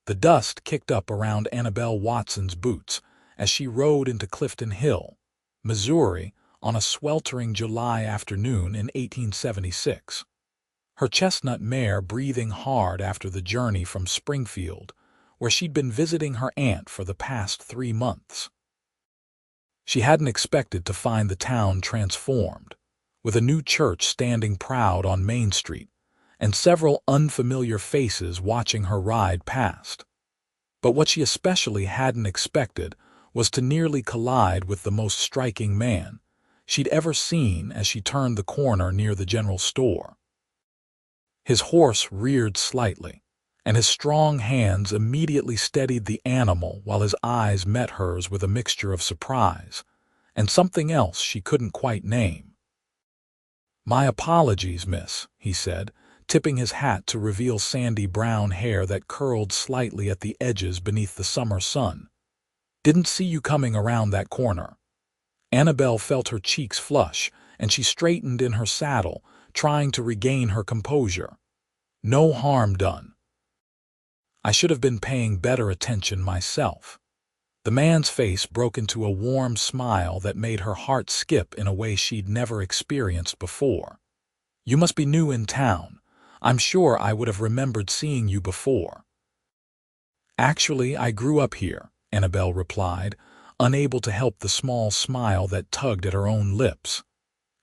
The dust kicked up around Annabelle Watson's boots as she rode into Clifton Hill, Missouri, on a sweltering July afternoon in 1876. Her chestnut mare breathing hard after the journey from Springfield, where she'd been visiting her aunt for the past 3 months. She hadn't expected to find the town transformed, with a new church standing proud on Main Street, and several unfamiliar faces watching her ride past. But what she especially hadn't expected was to nearly collide with the most striking man she'd ever seen as she turned the corner near the general store. His horse reared slightly, and his strong hands immediately steadied the animal while his eyes met hers with a mixture of surprise and something else she couldn't quite name. "My apologies, miss," he said, tipping his hat to reveal sandy brown hair that curled slightly at the edges beneath the summer sun. "Didn't see you coming around that corner." Annabelle felt her cheeks flush, and she straightened in her saddle, trying to regain her composure. "No harm done. I should have been paying better attention myself." The man's face broke into a warm smile that made her heart skip in a way she'd never experienced before. "You must be new in town. I'm sure I would have remembered seeing you before." "Actually, I grew up here," Annabelle replied, unable to help the small smile that tugged at her own lips.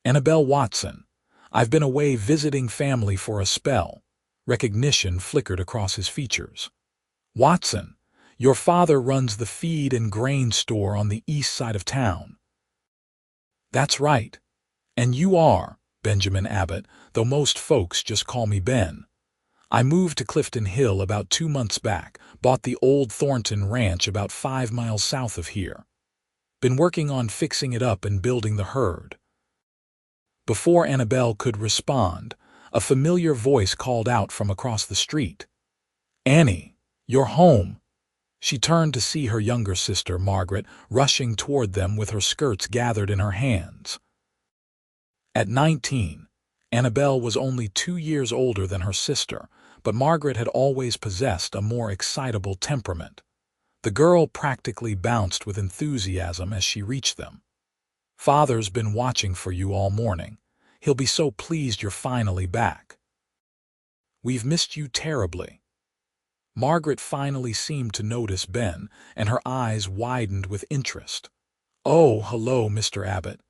"Annabelle Watson. I've been away visiting family for a spell." Recognition flickered across his features. "Watson, your father runs the feed and grain store on the east side of town." "That's right. And you are Benjamin Abbott, though most folks just call me Ben. I moved to Clifton Hill about 2 months back, bought the old Thornton Ranch about 5 miles south of here. Been working on fixing it up and building the herd." Before Annabelle could respond, a familiar voice called out from across the street. "Annie, you're home." She turned to see her younger sister, Margaret, rushing toward them with her skirts gathered in her hands. At 19, Annabelle was only 2 years older than her sister, but Margaret had always possessed a more excitable temperament. The girl practically bounced with enthusiasm as she reached them. "Father's been watching for you all morning. He'll be so pleased you're finally back. We've missed you terribly." Margaret finally seemed to notice Ben, and her eyes widened with interest. "Oh, hello, Mr. Abbott.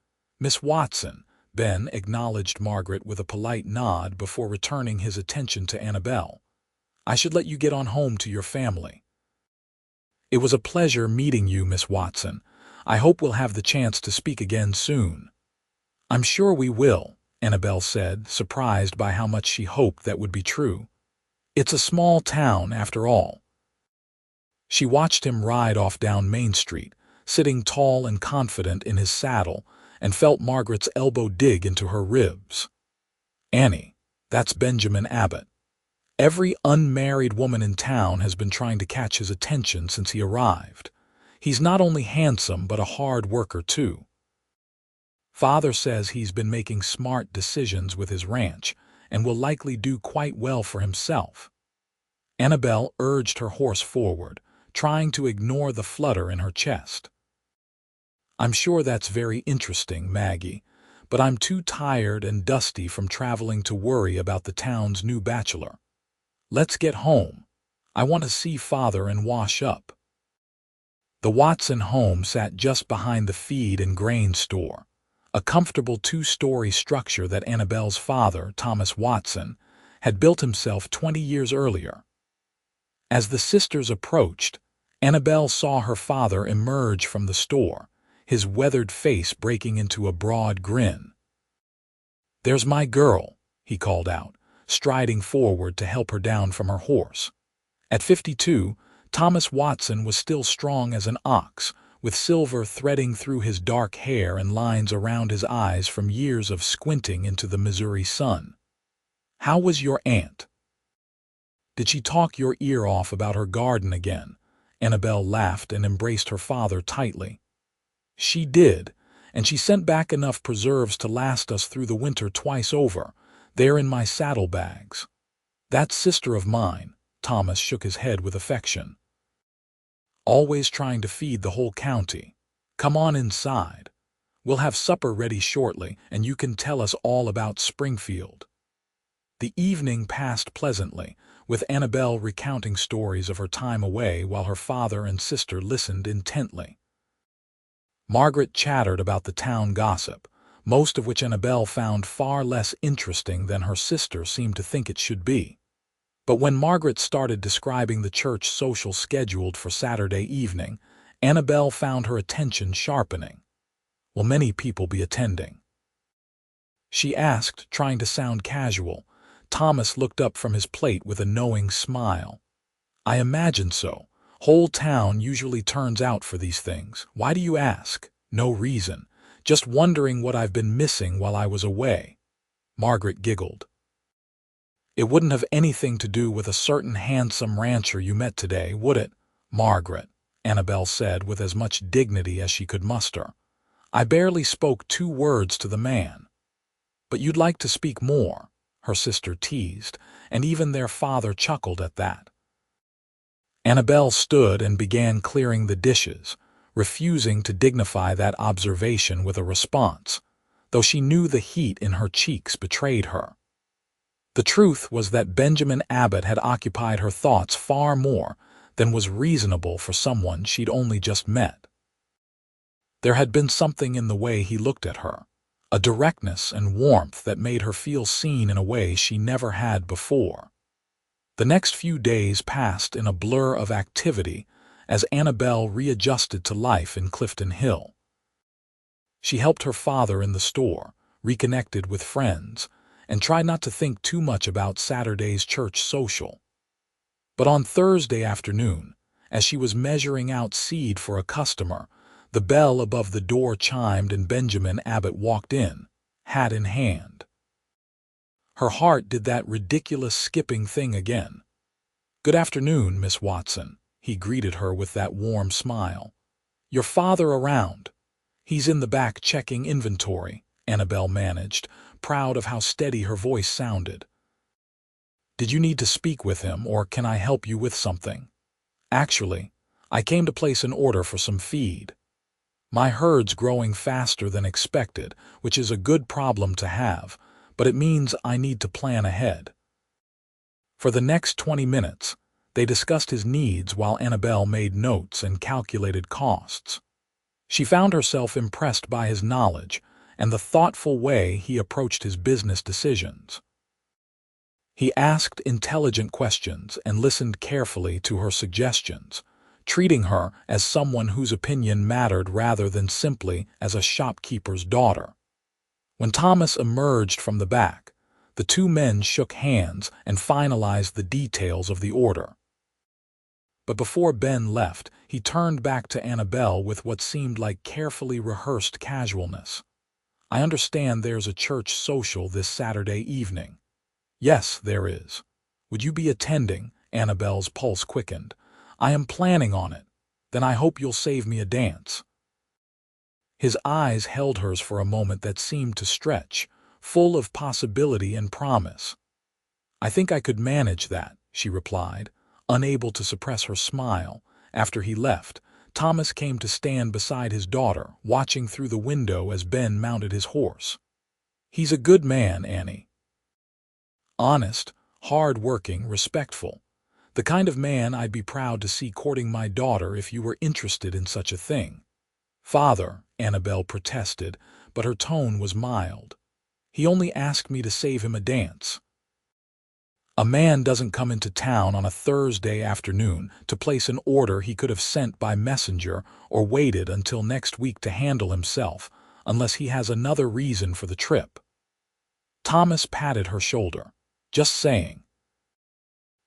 Miss Watson." Ben acknowledged Margaret with a polite nod before returning his attention to Annabelle. "I should let you get on home to your family." "It was a pleasure meeting you, Miss Watson. I hope we'll have the chance to speak again soon." "I'm sure we will," Annabelle said, surprised by how much she hoped that would be true. "It's a small town, after all." She watched him ride off down Main Street, sitting tall and confident in his saddle, and felt Margaret's elbow dig into her ribs. "Annie, that's Benjamin Abbott. Every unmarried woman in town has been trying to catch his attention since he arrived. He's not only handsome, but a hard worker, too. Father says he's been making smart decisions with his ranch and will likely do quite well for himself." Annabelle urged her horse forward, trying to ignore the flutter in her chest. "I'm sure that's very interesting, Maggie, but I'm too tired and dusty from traveling to worry about the town's new bachelor. Let's get home. I want to see Father and wash up." The Watson home sat just behind the feed and grain store, a comfortable 2-story structure that Annabelle's father, Thomas Watson, had built himself 20 years earlier. As the sisters approached, Annabelle saw her father emerge from the store, his weathered face breaking into a broad grin. "There's my girl," he called out, striding forward to help her down from her horse. At 52, Thomas Watson was still strong as an ox, with silver threading through his dark hair and lines around his eyes from years of squinting into the Missouri sun. "How was your aunt? Did she talk your ear off about her garden again?" Annabelle laughed and embraced her father tightly. "She did, and she sent back enough preserves to last us through the winter twice over. They're in my saddlebags. That sister of mine," Thomas shook his head with affection. Always trying to feed the whole county. Come on inside. We'll have supper ready shortly, and you can tell us all about Springfield. The evening passed pleasantly, with Annabelle recounting stories of her time away while her father and sister listened intently. Margaret chattered about the town gossip, most of which Annabelle found far less interesting than her sister seemed to think it should be. But when Margaret started describing the church social scheduled for Saturday evening, Annabelle found her attention sharpening. Will many people be attending? She asked, trying to sound casual. Thomas looked up from his plate with a knowing smile. I imagine so. Whole town usually turns out for these things. Why do you ask? No reason. Just wondering what I've been missing while I was away. Margaret giggled. It wouldn't have anything to do with a certain handsome rancher you met today, would it, Margaret? Annabelle said with as much dignity as she could muster. I barely spoke 2 words to the man. But you'd like to speak more, her sister teased, and even their father chuckled at that. Annabelle stood and began clearing the dishes, refusing to dignify that observation with a response, though she knew the heat in her cheeks betrayed her. The truth was that Benjamin Abbott had occupied her thoughts far more than was reasonable for someone she'd only just met. There had been something in the way he looked at her, a directness and warmth that made her feel seen in a way she never had before. The next few days passed in a blur of activity as Annabelle readjusted to life in Clifton Hill. She helped her father in the store, reconnected with friends, and tried not to think too much about Saturday's church social. But on Thursday afternoon, as she was measuring out seed for a customer, the bell above the door chimed and Benjamin Abbott walked in, hat in hand. Her heart did that ridiculous skipping thing again. Good afternoon, Miss Watson, he greeted her with that warm smile. Your father around? He's in the back checking inventory, Annabelle managed, proud of how steady her voice sounded. Did you need to speak with him, or can I help you with something? Actually, I came to place an order for some feed. My herd's growing faster than expected, which is a good problem to have, but it means I need to plan ahead. For the next 20 minutes, they discussed his needs while Annabelle made notes and calculated costs. She found herself impressed by his knowledge and the thoughtful way he approached his business decisions. He asked intelligent questions and listened carefully to her suggestions, treating her as someone whose opinion mattered rather than simply as a shopkeeper's daughter. When Thomas emerged from the back, the 2 men shook hands and finalized the details of the order. But before Ben left, he turned back to Annabelle with what seemed like carefully rehearsed casualness. I understand there's a church social this Saturday evening. Yes, there is. Would you be attending? Annabelle's pulse quickened. I am planning on it. Then I hope you'll save me a dance. His eyes held hers for a moment that seemed to stretch, full of possibility and promise. I think I could manage that, she replied, unable to suppress her smile. After he left, Thomas came to stand beside his daughter, watching through the window as Ben mounted his horse. He's a good man, Annie. Honest, hard-working, respectful. The kind of man I'd be proud to see courting my daughter if you were interested in such a thing. Father, Annabelle protested, but her tone was mild. He only asked me to save him a dance. A man doesn't come into town on a Thursday afternoon to place an order he could have sent by messenger or waited until next week to handle himself, unless he has another reason for the trip. Thomas patted her shoulder. Just saying.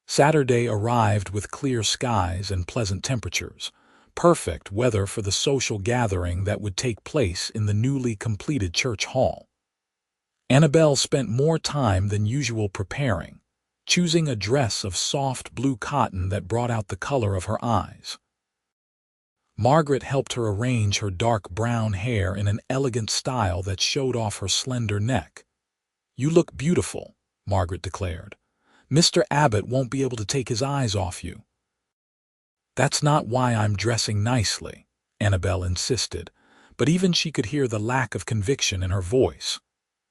Saturday arrived with clear skies and pleasant temperatures, perfect weather for the social gathering that would take place in the newly completed church hall. Annabelle spent more time than usual preparing, choosing a dress of soft blue cotton that brought out the color of her eyes. Margaret helped her arrange her dark brown hair in an elegant style that showed off her slender neck. You look beautiful, Margaret declared. Mr. Abbott won't be able to take his eyes off you." "That's not why I'm dressing nicely," Annabelle insisted, but even she could hear the lack of conviction in her voice.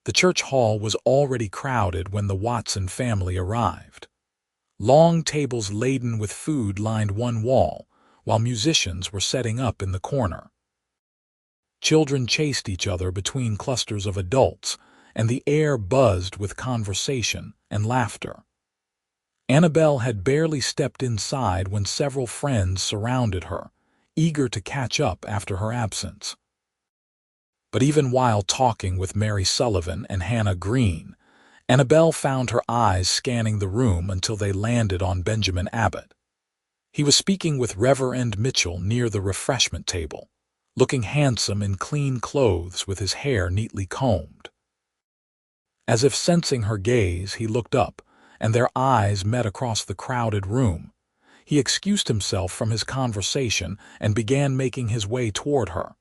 The church hall was already crowded when the Watson family arrived. Long tables laden with food lined one wall, while musicians were setting up in the corner. Children chased each other between clusters of adults, and the air buzzed with conversation and laughter. Annabelle had barely stepped inside when several friends surrounded her, eager to catch up after her absence. But even while talking with Mary Sullivan and Hannah Green, Annabelle found her eyes scanning the room until they landed on Benjamin Abbott. He was speaking with Reverend Mitchell near the refreshment table, looking handsome in clean clothes with his hair neatly combed. As if sensing her gaze, he looked up, and their eyes met across the crowded room. He excused himself from his conversation and began making his way toward her.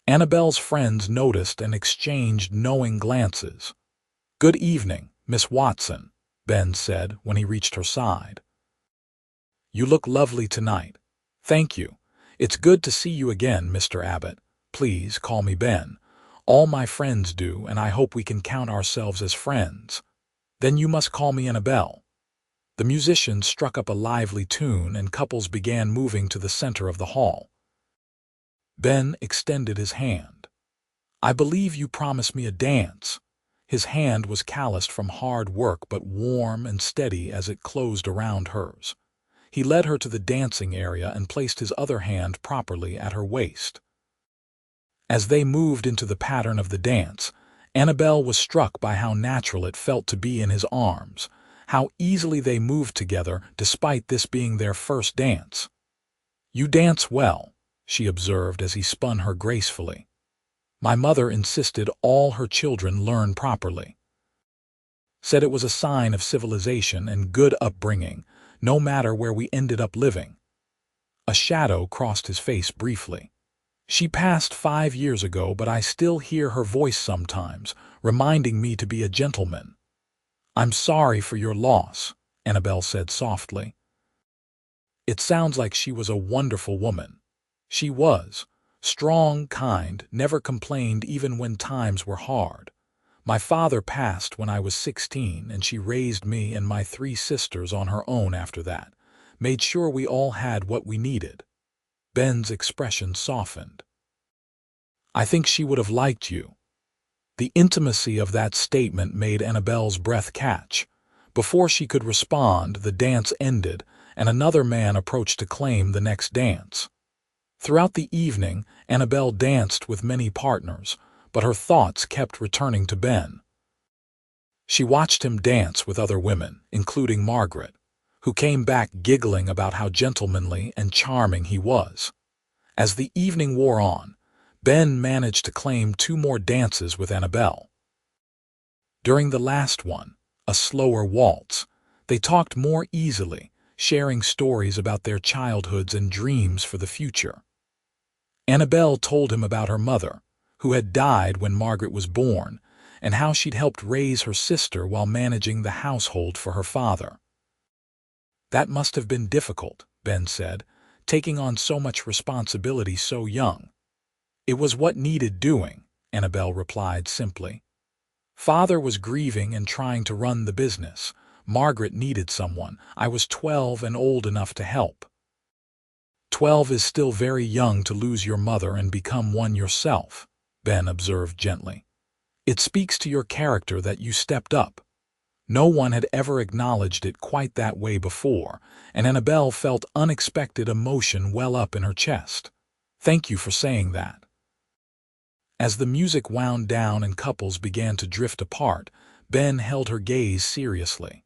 Annabelle's friends noticed and exchanged knowing glances. "Good evening, Miss Watson," Ben said when he reached her side. "You look lovely tonight." "Thank you. It's good to see you again, Mr. Abbott. Please call me Ben. All my friends do, and I hope we can count ourselves as friends." "Then you must call me Annabelle." The musicians struck up a lively tune, and couples began moving to the center of the hall. Ben extended his hand. "I believe you promised me a dance." His hand was calloused from hard work but warm and steady as it closed around hers. He led her to the dancing area and placed his other hand properly at her waist. As they moved into the pattern of the dance, Annabelle was struck by how natural it felt to be in his arms, how easily they moved together despite this being their first dance. "You dance well," she observed as he spun her gracefully. "My mother insisted all her children learn properly. Said it was a sign of civilization and good upbringing, no matter where we ended up living." A shadow crossed his face briefly. "She passed 5 years ago, but I still hear her voice sometimes, reminding me to be a gentleman." "I'm sorry for your loss," Annabelle said softly. "It sounds like she was a wonderful woman." She was. Strong, kind, never complained even when times were hard. "My father passed when I was 16, and she raised me and my 3 sisters on her own after that, made sure we all had what we needed." Ben's expression softened. "I think she would have liked you." The intimacy of that statement made Annabelle's breath catch. Before she could respond, the dance ended, and another man approached to claim the next dance. Throughout the evening, Annabelle danced with many partners, but her thoughts kept returning to Ben. She watched him dance with other women, including Margaret, who came back giggling about how gentlemanly and charming he was. As the evening wore on, Ben managed to claim 2 more dances with Annabelle. During the last one, a slower waltz, they talked more easily, sharing stories about their childhoods and dreams for the future. Annabelle told him about her mother, who had died when Margaret was born, and how she'd helped raise her sister while managing the household for her father. "That must have been difficult," Ben said, "taking on so much responsibility so young." "It was what needed doing," Annabelle replied simply. "Father was grieving and trying to run the business. Margaret needed someone. I was 12 and old enough to help." 12 is still very young to lose your mother and become one yourself," Ben observed gently. "It speaks to your character that you stepped up." No one had ever acknowledged it quite that way before, and Annabelle felt unexpected emotion well up in her chest. "Thank you for saying that." As the music wound down and couples began to drift apart, Ben held her gaze seriously.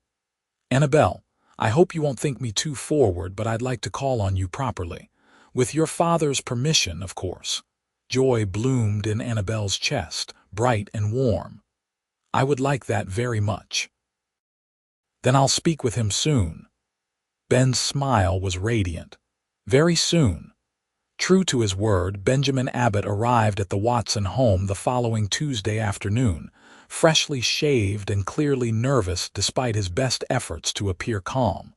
"Annabelle, I hope you won't think me too forward, but I'd like to call on you properly. With your father's permission, of course." Joy bloomed in Annabelle's chest, bright and warm. "I would like that very much." "Then I'll speak with him soon." Ben's smile was radiant. Very soon. True to his word, Benjamin Abbott arrived at the Watson home the following Tuesday afternoon, freshly shaved and clearly nervous despite his best efforts to appear calm.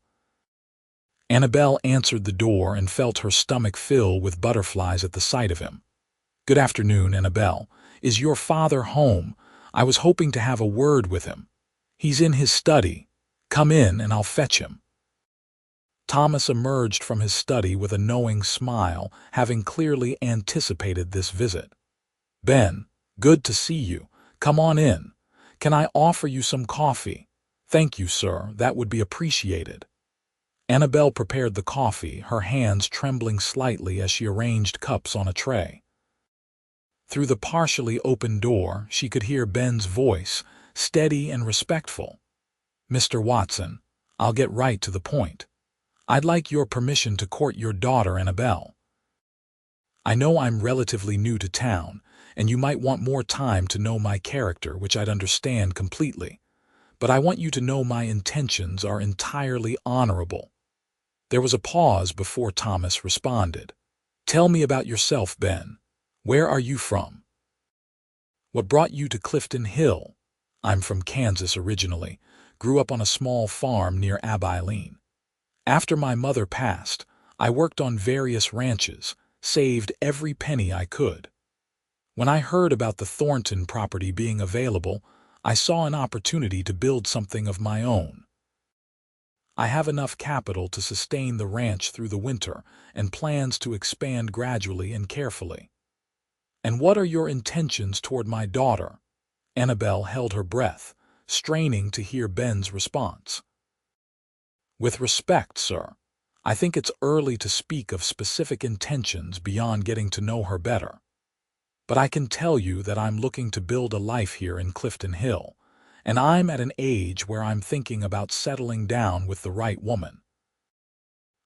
Annabelle answered the door and felt her stomach fill with butterflies at the sight of him. "Good afternoon, Annabelle. Is your father home? I was hoping to have a word with him. He's in his study. Come in and I'll fetch him." Thomas emerged from his study with a knowing smile, having clearly anticipated this visit. "Ben, good to see you. Come on in. Can I offer you some coffee?" "Thank you, sir. That would be appreciated." Annabelle prepared the coffee, her hands trembling slightly as she arranged cups on a tray. Through the partially open door, she could hear Ben's voice, steady and respectful. "Mr. Watson, I'll get right to the point. I'd like your permission to court your daughter, Annabelle. I know I'm relatively new to town, and you might want more time to know my character, which I'd understand completely. But I want you to know my intentions are entirely honorable." There was a pause before Thomas responded. "Tell me about yourself, Ben. Where are you from? What brought you to Clifton Hill?" "I'm from Kansas originally. Grew up on a small farm near Abilene. After my mother passed, I worked on various ranches, saved every penny I could. When I heard about the Thornton property being available, I saw an opportunity to build something of my own. I have enough capital to sustain the ranch through the winter and plans to expand gradually and carefully." "And what are your intentions toward my daughter?" Annabelle held her breath, straining to hear Ben's response. "With respect, sir, I think it's early to speak of specific intentions beyond getting to know her better. But I can tell you that I'm looking to build a life here in Clifton Hill, and I'm at an age where I'm thinking about settling down with the right woman.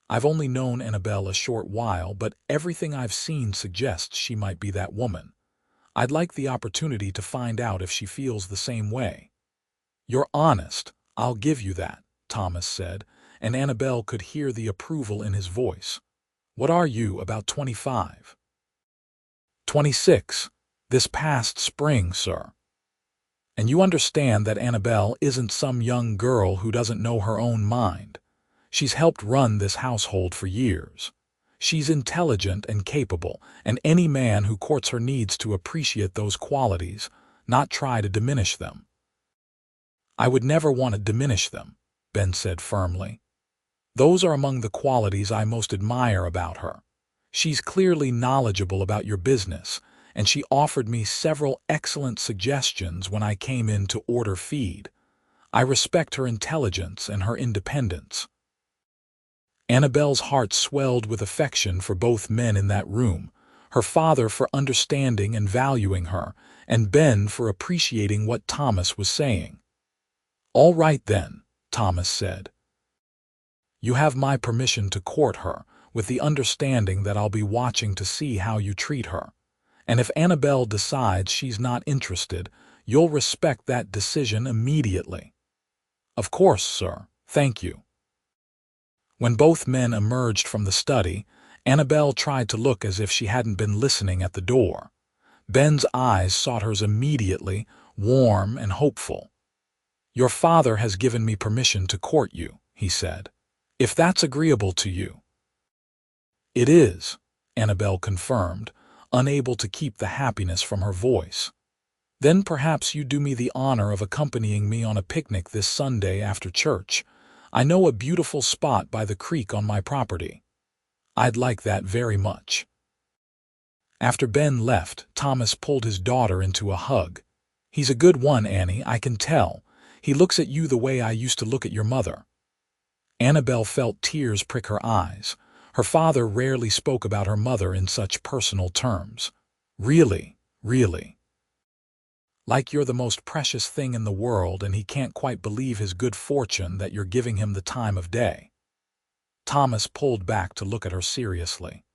I've only known Annabelle a short while, but everything I've seen suggests she might be that woman. I'd like the opportunity to find out if she feels the same way." "You're honest, I'll give you that," Thomas said, and Annabelle could hear the approval in his voice. "What are you, about 25? 26. This past spring, sir." "And you understand that Annabelle isn't some young girl who doesn't know her own mind. She's helped run this household for years. She's intelligent and capable, and any man who courts her needs to appreciate those qualities, not try to diminish them." "I would never want to diminish them," Ben said firmly. "Those are among the qualities I most admire about her. She's clearly knowledgeable about your business, and she offered me several excellent suggestions when I came in to order feed. I respect her intelligence and her independence." Annabelle's heart swelled with affection for both men in that room, her father for understanding and valuing her, and Ben for appreciating what Thomas was saying. "All right then," Thomas said. "You have my permission to court her, with the understanding that I'll be watching to see how you treat her. And if Annabelle decides she's not interested, you'll respect that decision immediately." "Of course, sir. Thank you." When both men emerged from the study, Annabelle tried to look as if she hadn't been listening at the door. Ben's eyes sought hers immediately, warm and hopeful. "Your father has given me permission to court you," he said. "If that's agreeable to you." "It is," Annabelle confirmed, unable to keep the happiness from her voice. "Then perhaps you do me the honor of accompanying me on a picnic this Sunday after church. I know a beautiful spot by the creek on my property." "I'd like that very much." After Ben left, Thomas pulled his daughter into a hug. "He's a good one, Annie, I can tell. He looks at you the way I used to look at your mother." Annabelle felt tears prick her eyes. Her father rarely spoke about her mother in such personal terms. "Really, really. Like you're the most precious thing in the world and he can't quite believe his good fortune that you're giving him the time of day." Thomas pulled back to look at her seriously.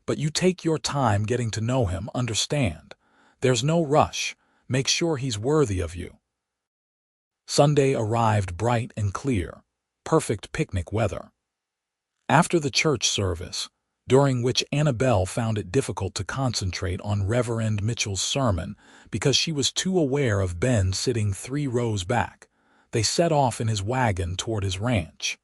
"But you take your time getting to know him, understand? There's no rush. Make sure he's worthy of you." Sunday arrived bright and clear, perfect picnic weather. After the church service, during which Annabelle found it difficult to concentrate on Reverend Mitchell's sermon because she was too aware of Ben sitting 3 rows back. They set off in his wagon toward his ranch.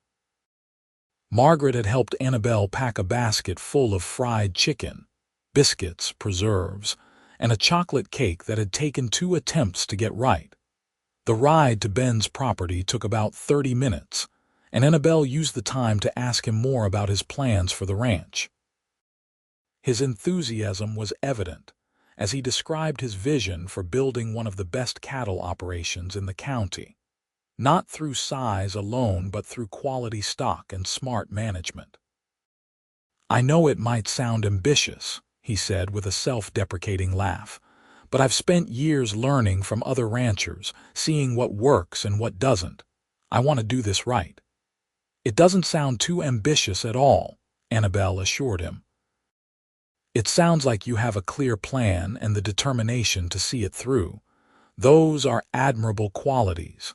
Margaret had helped Annabelle pack a basket full of fried chicken, biscuits, preserves, and a chocolate cake that had taken 2 attempts to get right. The ride to Ben's property took about 30 minutes, and Annabelle used the time to ask him more about his plans for the ranch. His enthusiasm was evident as he described his vision for building one of the best cattle operations in the county, not through size alone but through quality stock and smart management. "I know it might sound ambitious," he said with a self-deprecating laugh, "but I've spent years learning from other ranchers, seeing what works and what doesn't. I want to do this right." "It doesn't sound too ambitious at all," Annabelle assured him. "It sounds like you have a clear plan and the determination to see it through. Those are admirable qualities."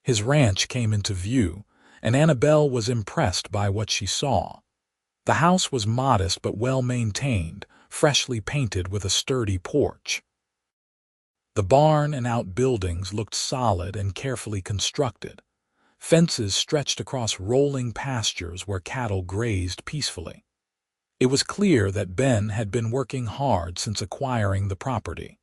His ranch came into view, and Annabelle was impressed by what she saw. The house was modest but well-maintained, freshly painted with a sturdy porch. The barn and outbuildings looked solid and carefully constructed. Fences stretched across rolling pastures where cattle grazed peacefully. It was clear that Ben had been working hard since acquiring the property.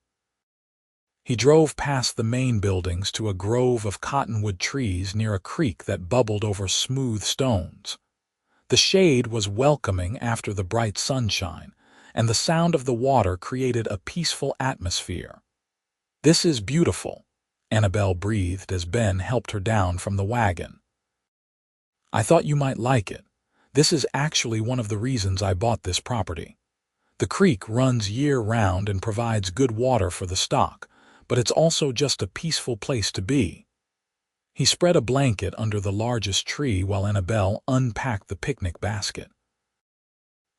He drove past the main buildings to a grove of cottonwood trees near a creek that bubbled over smooth stones. The shade was welcoming after the bright sunshine, and the sound of the water created a peaceful atmosphere. "This is beautiful," Annabelle breathed as Ben helped her down from the wagon. "I thought you might like it. This is actually one of the reasons I bought this property. The creek runs year-round and provides good water for the stock, but it's also just a peaceful place to be." He spread a blanket under the largest tree while Annabelle unpacked the picnic basket.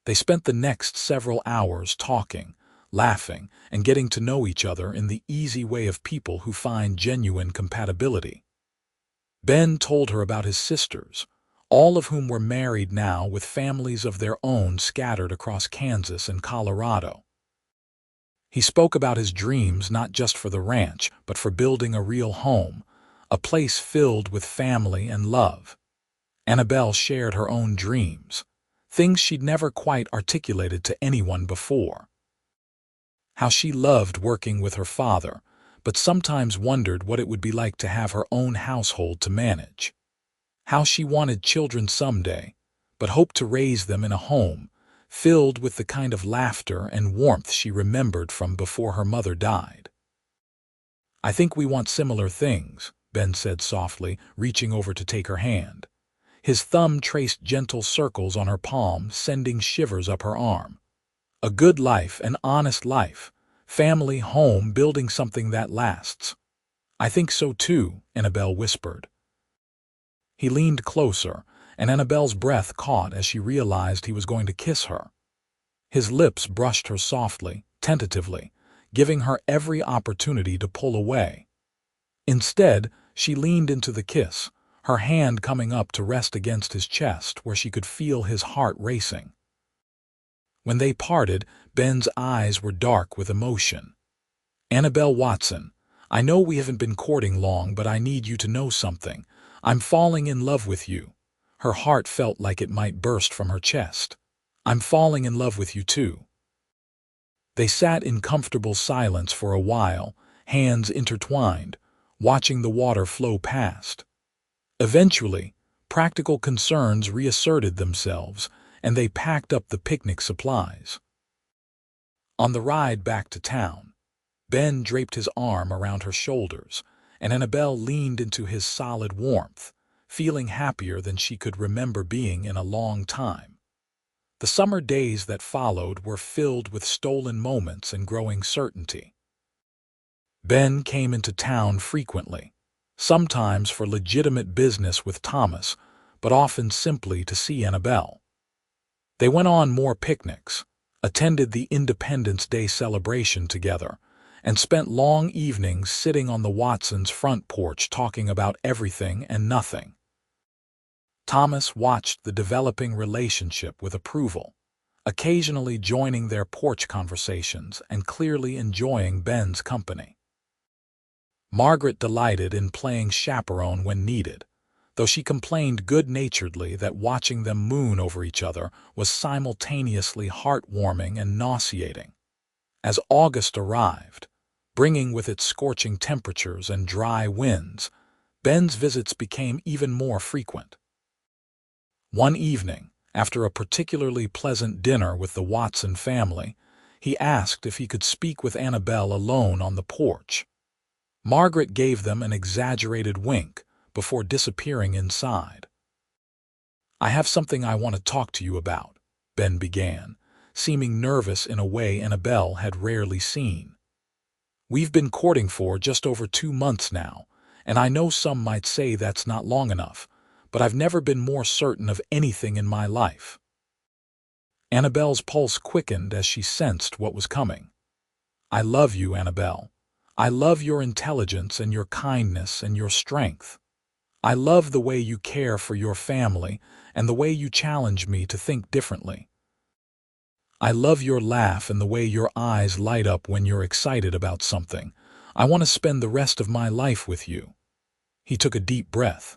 They spent the next several hours talking, laughing, and getting to know each other in the easy way of people who find genuine compatibility. Ben told her about his sisters, all of whom were married now with families of their own scattered across Kansas and Colorado. He spoke about his dreams not just for the ranch, but for building a real home, a place filled with family and love. Annabelle shared her own dreams, things she'd never quite articulated to anyone before. How she loved working with her father, but sometimes wondered what it would be like to have her own household to manage. How she wanted children someday, but hoped to raise them in a home filled with the kind of laughter and warmth she remembered from before her mother died. "I think we want similar things," Ben said softly, reaching over to take her hand. His thumb traced gentle circles on her palm, sending shivers up her arm. "A good life, an honest life, family, home, building something that lasts." "I think so too," Annabelle whispered. He leaned closer, and Annabelle's breath caught as she realized he was going to kiss her. His lips brushed her softly, tentatively, giving her every opportunity to pull away. Instead, she leaned into the kiss, her hand coming up to rest against his chest where she could feel his heart racing. When they parted, Ben's eyes were dark with emotion. "Annabelle Watson, I know we haven't been courting long, but I need you to know something. I'm falling in love with you." Her heart felt like it might burst from her chest. "I'm falling in love with you too." They sat in comfortable silence for a while, hands intertwined, watching the water flow past. Eventually, practical concerns reasserted themselves, and they packed up the picnic supplies. On the ride back to town, Ben draped his arm around her shoulders, and Annabelle leaned into his solid warmth, feeling happier than she could remember being in a long time. The summer days that followed were filled with stolen moments and growing certainty. Ben came into town frequently, sometimes for legitimate business with Thomas, but often simply to see Annabelle. They went on more picnics, attended the Independence Day celebration together, and spent long evenings sitting on the Watsons' front porch talking about everything and nothing. Thomas watched the developing relationship with approval. occasionally joining their porch conversations and clearly enjoying Ben's company. Margaret delighted in playing chaperone when needed, though she complained good-naturedly that watching them moon over each other was simultaneously heartwarming and nauseating. As August arrived, bringing with it scorching temperatures and dry winds, Ben's visits became even more frequent. One evening, after a particularly pleasant dinner with the Watson family, he asked if he could speak with Annabelle alone on the porch. Margaret gave them an exaggerated wink before disappearing inside. "I have something I want to talk to you about," Ben began, seeming nervous in a way Annabelle had rarely seen. "We've been courting for just over 2 months now, and I know some might say that's not long enough, but I've never been more certain of anything in my life." Annabelle's pulse quickened as she sensed what was coming. "I love you, Annabelle. I love your intelligence and your kindness and your strength. I love the way you care for your family and the way you challenge me to think differently. I love your laugh and the way your eyes light up when you're excited about something. I want to spend the rest of my life with you." He took a deep breath.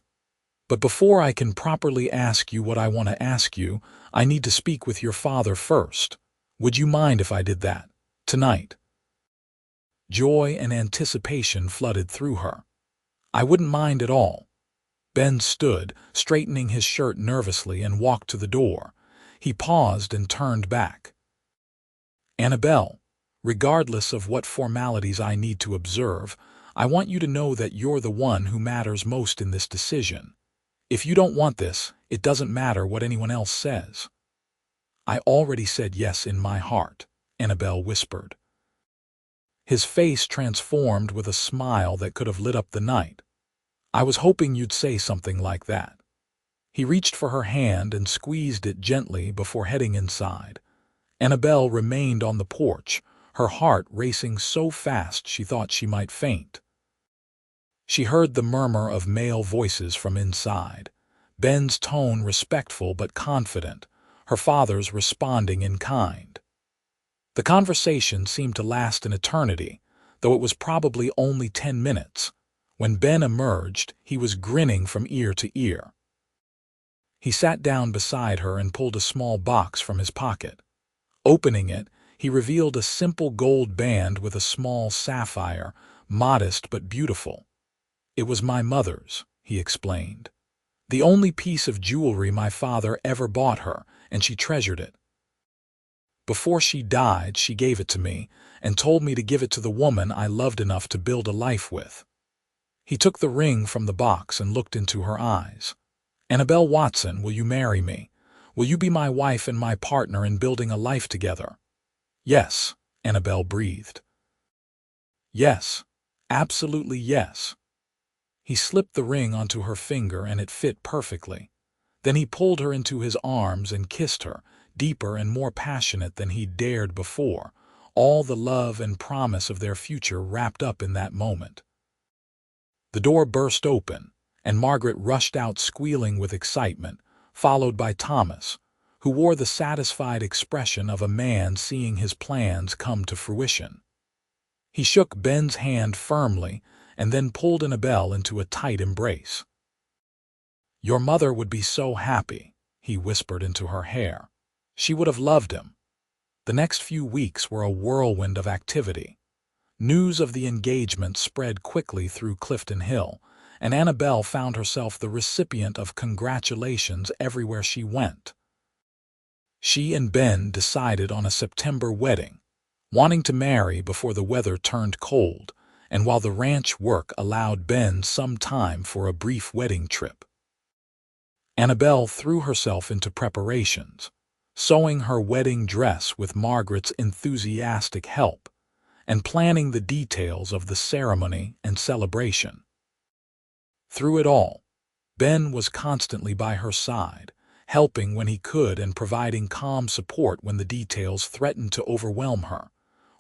"But before I can properly ask you what I want to ask you, I need to speak with your father first. Would you mind if I did that? Tonight?" Joy and anticipation flooded through her. "I wouldn't mind at all." Ben stood, straightening his shirt nervously, and walked to the door. He paused and turned back. "Annabelle, regardless of what formalities I need to observe, I want you to know that you're the one who matters most in this decision. If you don't want this, it doesn't matter what anyone else says." "I already said yes in my heart," Annabelle whispered. His face transformed with a smile that could have lit up the night. "I was hoping you'd say something like that." He reached for her hand and squeezed it gently before heading inside. Annabelle remained on the porch, her heart racing so fast she thought she might faint. She heard the murmur of male voices from inside, Ben's tone respectful but confident, her father's responding in kind. The conversation seemed to last an eternity, though it was probably only 10 minutes. When Ben emerged, he was grinning from ear to ear. He sat down beside her and pulled a small box from his pocket. Opening it, he revealed a simple gold band with a small sapphire, modest but beautiful. "It was my mother's," he explained. "The only piece of jewelry my father ever bought her, and she treasured it. Before she died, she gave it to me and told me to give it to the woman I loved enough to build a life with." He took the ring from the box and looked into her eyes. "Annabelle Watson, will you marry me? Will you be my wife and my partner in building a life together?" "Yes," Annabelle breathed. "Yes, absolutely yes." He slipped the ring onto her finger and it fit perfectly. Then he pulled her into his arms and kissed her, deeper and more passionate than he'd dared before, all the love and promise of their future wrapped up in that moment. The door burst open, and Margaret rushed out squealing with excitement, followed by Thomas, who wore the satisfied expression of a man seeing his plans come to fruition. He shook Ben's hand firmly and then pulled Annabelle into a tight embrace. "Your mother would be so happy," he whispered into her hair. "She would have loved him." The next few weeks were a whirlwind of activity. News of the engagement spread quickly through Clifton Hill, and Annabelle found herself the recipient of congratulations everywhere she went. She and Ben decided on a September wedding, wanting to marry before the weather turned cold, and while the ranch work allowed Ben some time for a brief wedding trip. Annabelle threw herself into preparations, sewing her wedding dress with Margaret's enthusiastic help, and planning the details of the ceremony and celebration. Through it all, Ben was constantly by her side, helping when he could and providing calm support when the details threatened to overwhelm her.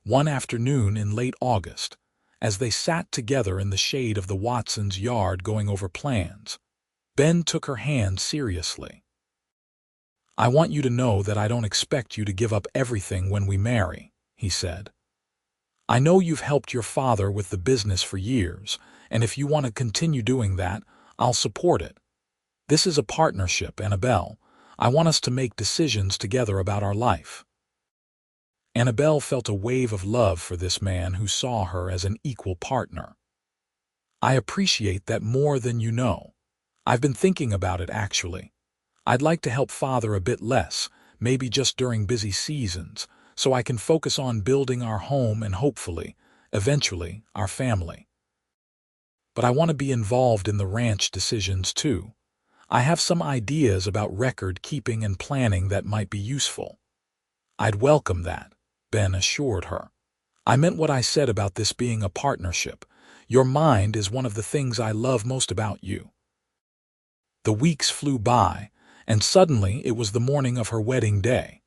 One afternoon in late August, as they sat together in the shade of the Watsons' yard going over plans, Ben took her hand seriously. "I want you to know that I don't expect you to give up everything when we marry," he said. "I know you've helped your father with the business for years, and if you want to continue doing that, I'll support it. This is a partnership, Annabelle. I want us to make decisions together about our life." Annabelle felt a wave of love for this man who saw her as an equal partner. "I appreciate that more than you know. I've been thinking about it, actually. I'd like to help Father a bit less, maybe just during busy seasons, so I can focus on building our home and hopefully, eventually, our family. But I want to be involved in the ranch decisions too. I have some ideas about record keeping and planning that might be useful." "I'd welcome that," Ben assured her. "I meant what I said about this being a partnership. Your mind is one of the things I love most about you." The weeks flew by, and suddenly it was the morning of her wedding day.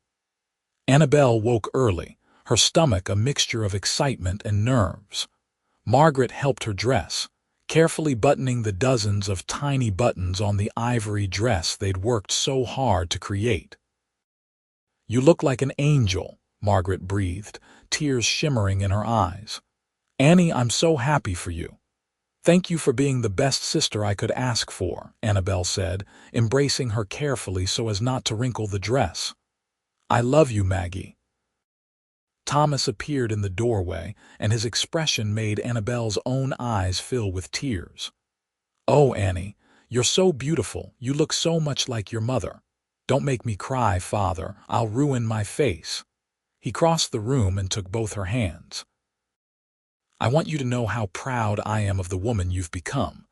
Annabelle woke early, her stomach a mixture of excitement and nerves. Margaret helped her dress, carefully buttoning the dozens of tiny buttons on the ivory dress they'd worked so hard to create. "You look like an angel," Margaret breathed, tears shimmering in her eyes. "Annie, I'm so happy for you." "Thank you for being the best sister I could ask for," Annabelle said, embracing her carefully so as not to wrinkle the dress. "I love you, Maggie." Thomas appeared in the doorway, and his expression made Annabelle's own eyes fill with tears. "Oh, Annie, you're so beautiful. You look so much like your mother." "Don't make me cry, Father. I'll ruin my face." He crossed the room and took both her hands. "I want you to know how proud I am of the woman you've become.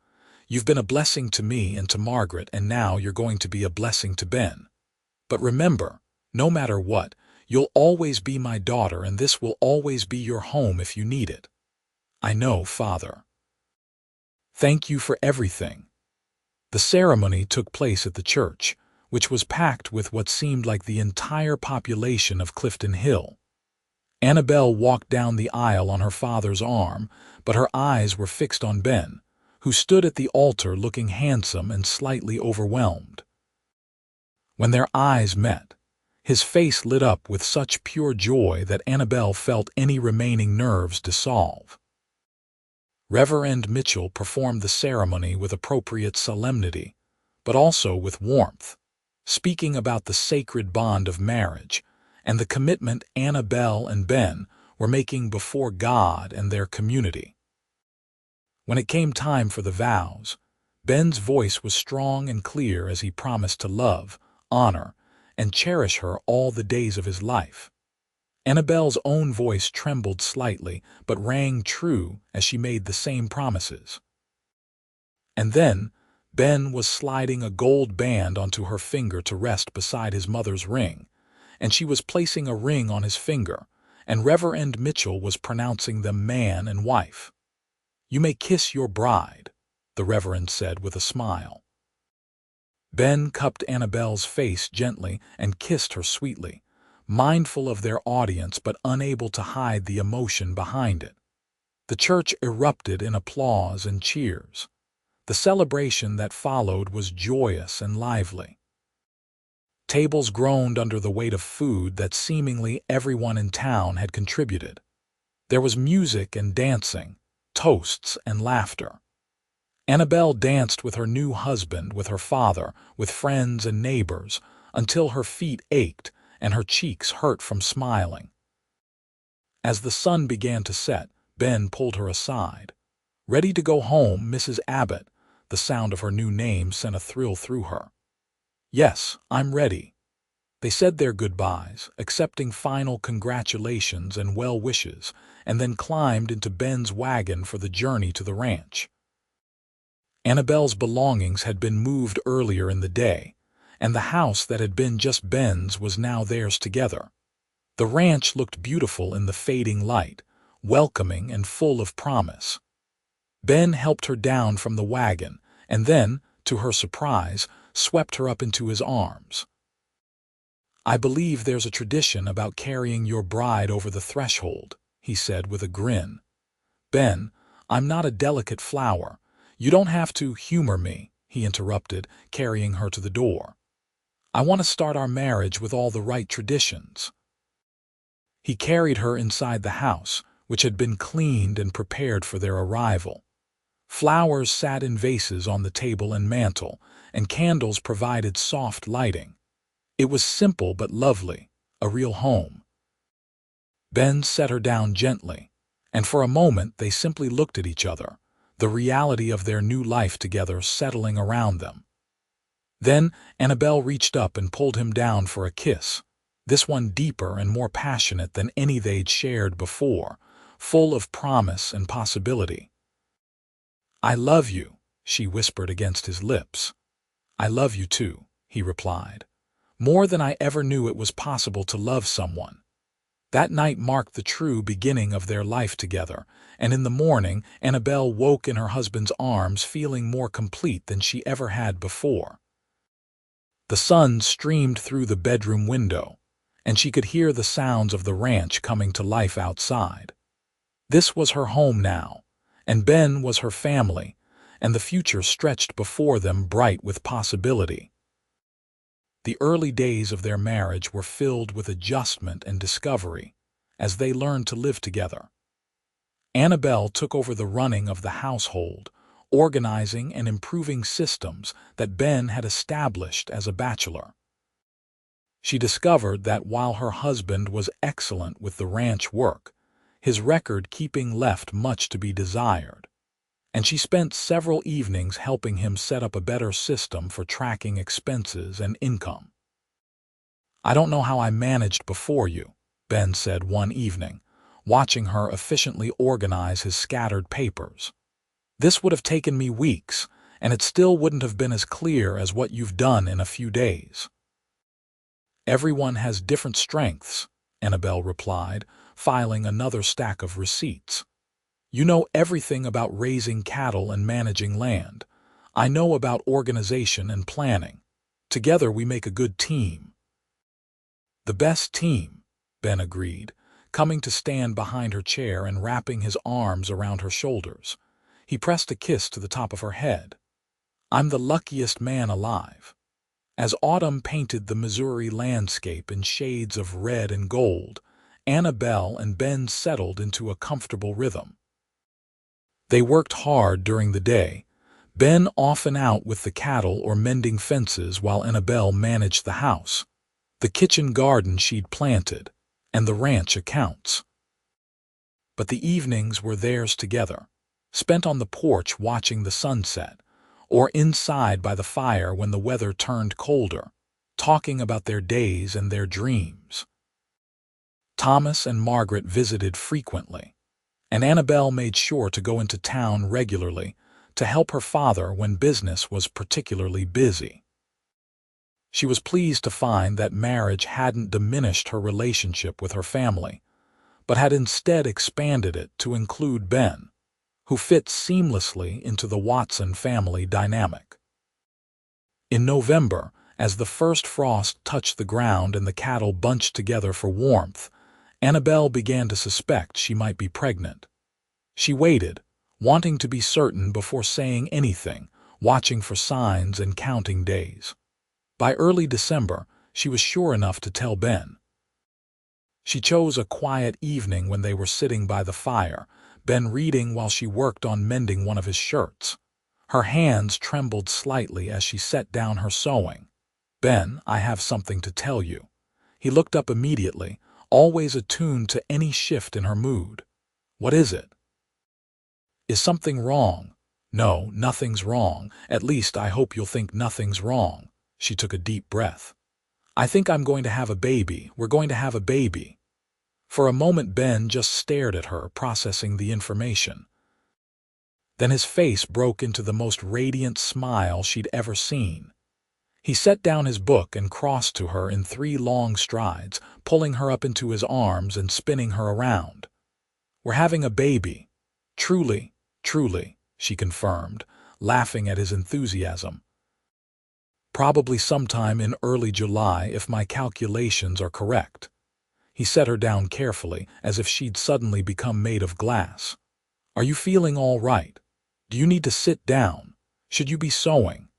You've been a blessing to me and to Margaret, and now you're going to be a blessing to Ben. But remember, no matter what, you'll always be my daughter, and this will always be your home if you need it." "I know, Father." "Thank you for everything." The ceremony took place at the church, which was packed with what seemed like the entire population of Clifton Hill. Annabelle walked down the aisle on her father's arm, but her eyes were fixed on Ben, who stood at the altar looking handsome and slightly overwhelmed. When their eyes met, his face lit up with such pure joy that Annabelle felt any remaining nerves dissolve. Reverend Mitchell performed the ceremony with appropriate solemnity, but also with warmth, speaking about the sacred bond of marriage and the commitment Annabelle and Ben were making before God and their community. When it came time for the vows, Ben's voice was strong and clear as he promised to love, honor, and cherish her all the days of his life. Annabelle's own voice trembled slightly, but rang true as she made the same promises. And then, Ben was sliding a gold band onto her finger to rest beside his mother's ring, and she was placing a ring on his finger, and Reverend Mitchell was pronouncing them man and wife. "You may kiss your bride," the Reverend said with a smile. Ben cupped Annabelle's face gently and kissed her sweetly, mindful of their audience but unable to hide the emotion behind it. The church erupted in applause and cheers. The celebration that followed was joyous and lively. Tables groaned under the weight of food that seemingly everyone in town had contributed. There was music and dancing, toasts and laughter. Annabelle danced with her new husband, with her father, with friends and neighbors, until her feet ached and her cheeks hurt from smiling. As the sun began to set, Ben pulled her aside. "Ready to go home, Mrs. Abbott?" The sound of her new name sent a thrill through her. "Yes, I'm ready." They said their goodbyes, accepting final congratulations and well wishes, and then climbed into Ben's wagon for the journey to the ranch. Annabelle's belongings had been moved earlier in the day, and the house that had been just Ben's was now theirs together. The ranch looked beautiful in the fading light, welcoming and full of promise. Ben helped her down from the wagon, and then, to her surprise, swept her up into his arms. "I believe there's a tradition about carrying your bride over the threshold," he said with a grin. "Ben, I'm not a delicate flower. You don't have to humor me," he interrupted, carrying her to the door. I want to start our marriage with all the right traditions." He carried her inside the house, which had been cleaned and prepared for their arrival. Flowers sat in vases on the table and mantel, and candles provided soft lighting. It was simple but lovely, a real home. Ben set her down gently, and for a moment they simply looked at each other, the reality of their new life together settling around them. Then Annabelle reached up and pulled him down for a kiss, this one deeper and more passionate than any they'd shared before, full of promise and possibility. "I love you," she whispered against his lips. "I love you too," he replied. "More than I ever knew it was possible to love someone." That night marked the true beginning of their life together, and in the morning Annabelle woke in her husband's arms feeling more complete than she ever had before. The sun streamed through the bedroom window, and she could hear the sounds of the ranch coming to life outside. This was her home now, and Ben was her family, and the future stretched before them bright with possibility. The early days of their marriage were filled with adjustment and discovery as they learned to live together. Annabelle took over the running of the household, organizing and improving systems that Ben had established as a bachelor. She discovered that while her husband was excellent with the ranch work, his record-keeping left much to be desired, and she spent several evenings helping him set up a better system for tracking expenses and income. "I don't know how I managed before you," Ben said one evening, watching her efficiently organize his scattered papers. "This would have taken me weeks, and it still wouldn't have been as clear as what you've done in a few days." "Everyone has different strengths," Annabelle replied, filing another stack of receipts. "You know everything about raising cattle and managing land. I know about organization and planning. Together we make a good team." "The best team," Ben agreed, coming to stand behind her chair and wrapping his arms around her shoulders. He pressed a kiss to the top of her head. "I'm the luckiest man alive." As autumn painted the Missouri landscape in shades of red and gold, Annabelle and Ben settled into a comfortable rhythm. They worked hard during the day, Ben often out with the cattle or mending fences while Annabelle managed the house, the kitchen garden she'd planted, and the ranch accounts. But the evenings were theirs together, spent on the porch watching the sunset, or inside by the fire when the weather turned colder, talking about their days and their dreams. Thomas and Margaret visited frequently, and Annabelle made sure to go into town regularly to help her father when business was particularly busy. She was pleased to find that marriage hadn't diminished her relationship with her family, but had instead expanded it to include Ben, who fit seamlessly into the Watson family dynamic. In November, as the first frost touched the ground and the cattle bunched together for warmth, Annabelle began to suspect she might be pregnant. She waited, wanting to be certain before saying anything, watching for signs and counting days. By early December, she was sure enough to tell Ben. She chose a quiet evening when they were sitting by the fire, Ben reading while she worked on mending one of his shirts. Her hands trembled slightly as she set down her sewing. "Ben, I have something to tell you." He looked up immediately, always attuned to any shift in her mood. "What is it?" "Is something wrong?" "No, nothing's wrong. At least I hope you'll think nothing's wrong." She took a deep breath. "I think I'm going to have a baby. We're going to have a baby." For a moment Ben just stared at her, processing the information. Then his face broke into the most radiant smile she'd ever seen. He set down his book and crossed to her in 3 long strides, pulling her up into his arms and spinning her around. "We're having a baby. Truly, truly," she confirmed, laughing at his enthusiasm. "Probably sometime in early July if my calculations are correct." He set her down carefully, as if she'd suddenly become made of glass. "Are you feeling all right? Do you need to sit down? Should you be sewing?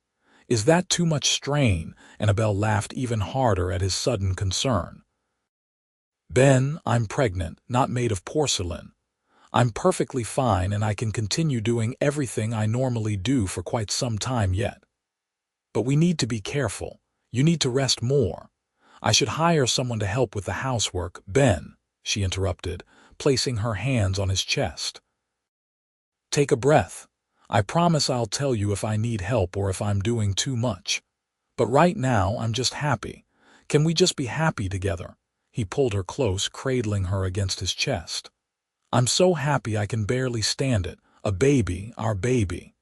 Is that too much strain? Annabelle laughed even harder at his sudden concern. Ben, I'm pregnant, not made of porcelain. I'm perfectly fine and I can continue doing everything I normally do for quite some time yet. But we need to be careful. You need to rest more. I should hire someone to help with the housework, Ben, she interrupted, placing her hands on his chest. Take a breath. I promise I'll tell you if I need help or if I'm doing too much. But right now, I'm just happy. Can we just be happy together? He pulled her close, cradling her against his chest. I'm so happy I can barely stand it. A baby, our baby.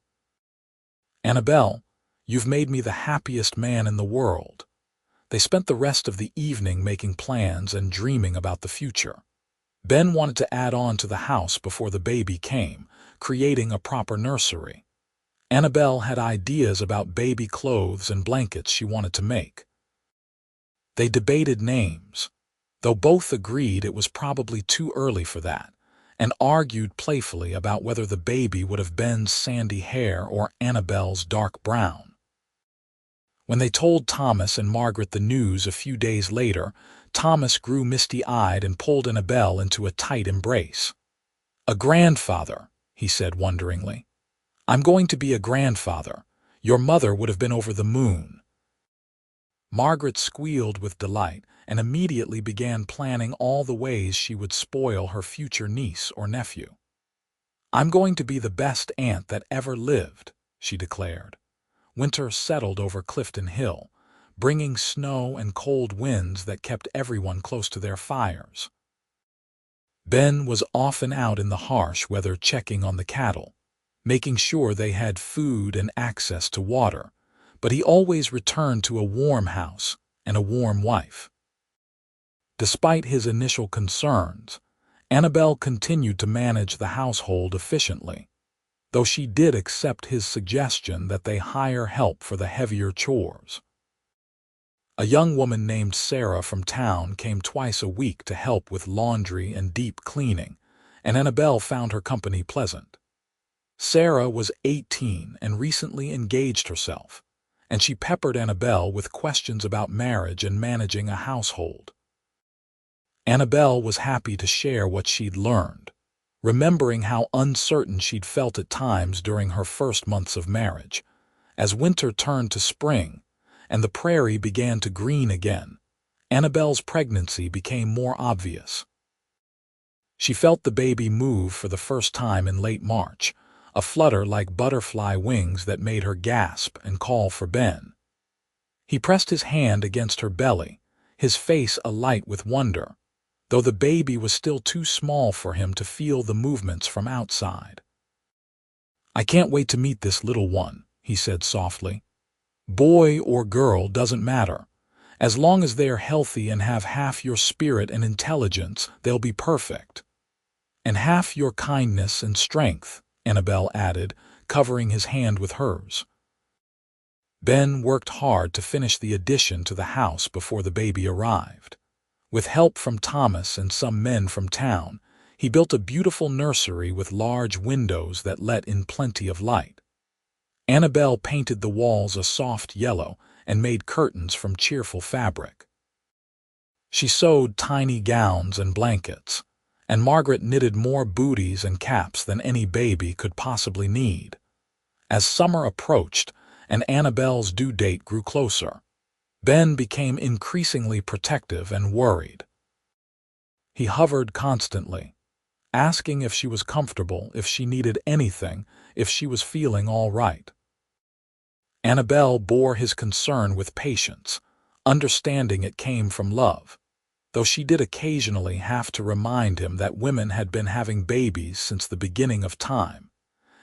Annabelle, you've made me the happiest man in the world. They spent the rest of the evening making plans and dreaming about the future. Ben wanted to add on to the house before the baby came, creating a proper nursery. Annabelle had ideas about baby clothes and blankets she wanted to make. They debated names, though both agreed it was probably too early for that, and argued playfully about whether the baby would have Ben's sandy hair or Annabelle's dark brown. When they told Thomas and Margaret the news a few days later, Thomas grew misty-eyed and pulled Annabelle into a tight embrace. "A grandfather," he said wonderingly. "I'm going to be a grandfather. Your mother would have been over the moon." Margaret squealed with delight and immediately began planning all the ways she would spoil her future niece or nephew. "I'm going to be the best aunt that ever lived," she declared. Winter settled over Clifton Hill, bringing snow and cold winds that kept everyone close to their fires. Ben was often out in the harsh weather checking on the cattle, making sure they had food and access to water, but he always returned to a warm house and a warm wife. Despite his initial concerns, Annabelle continued to manage the household efficiently, though she did accept his suggestion that they hire help for the heavier chores. A young woman named Sarah from town came twice a week to help with laundry and deep cleaning, and Annabelle found her company pleasant. Sarah was 18 and recently engaged herself, and she peppered Annabelle with questions about marriage and managing a household. Annabelle was happy to share what she'd learned, remembering how uncertain she'd felt at times during her first months of marriage. As winter turned to spring and the prairie began to green again, Annabelle's pregnancy became more obvious. She felt the baby move for the first time in late March, a flutter like butterfly wings that made her gasp and call for Ben. He pressed his hand against her belly, his face alight with wonder, though the baby was still too small for him to feel the movements from outside. "I can't wait to meet this little one," he said softly. "Boy or girl doesn't matter. As long as they are healthy and have half your spirit and intelligence, they'll be perfect. And half your kindness and strength," Annabelle added, covering his hand with hers. Ben worked hard to finish the addition to the house before the baby arrived. With help from Thomas and some men from town, he built a beautiful nursery with large windows that let in plenty of light. Annabelle painted the walls a soft yellow and made curtains from cheerful fabric. She sewed tiny gowns and blankets, and Margaret knitted more booties and caps than any baby could possibly need. As summer approached and Annabelle's due date grew closer, Ben became increasingly protective and worried. He hovered constantly, asking if she was comfortable, if she needed anything, if she was feeling all right. Annabelle bore his concern with patience, understanding it came from love, though she did occasionally have to remind him that women had been having babies since the beginning of time,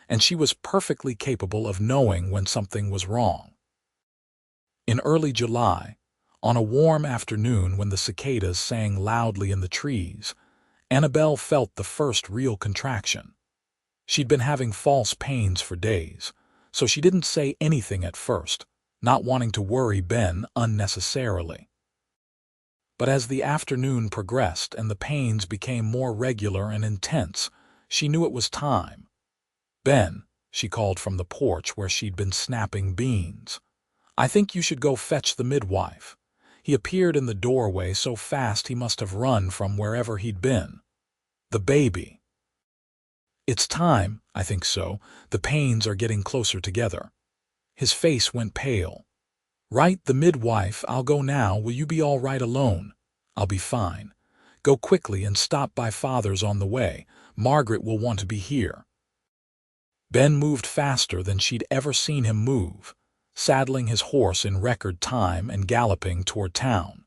and she was perfectly capable of knowing when something was wrong. In early July, on a warm afternoon when the cicadas sang loudly in the trees, Annabelle felt the first real contraction. She'd been having false pains for days, so she didn't say anything at first, not wanting to worry Ben unnecessarily. But as the afternoon progressed and the pains became more regular and intense, she knew it was time. "Ben," she called from the porch where she'd been snapping beans, I think you should go fetch the midwife. He appeared in the doorway so fast he must have run from wherever he'd been. The baby. It's time, I think so. The pains are getting closer together. His face went pale. Right, the midwife. I'll go now. Will you be all right alone? I'll be fine. Go quickly and stop by Father's on the way. Margaret will want to be here. Ben moved faster than she'd ever seen him move, saddling his horse in record time and galloping toward town.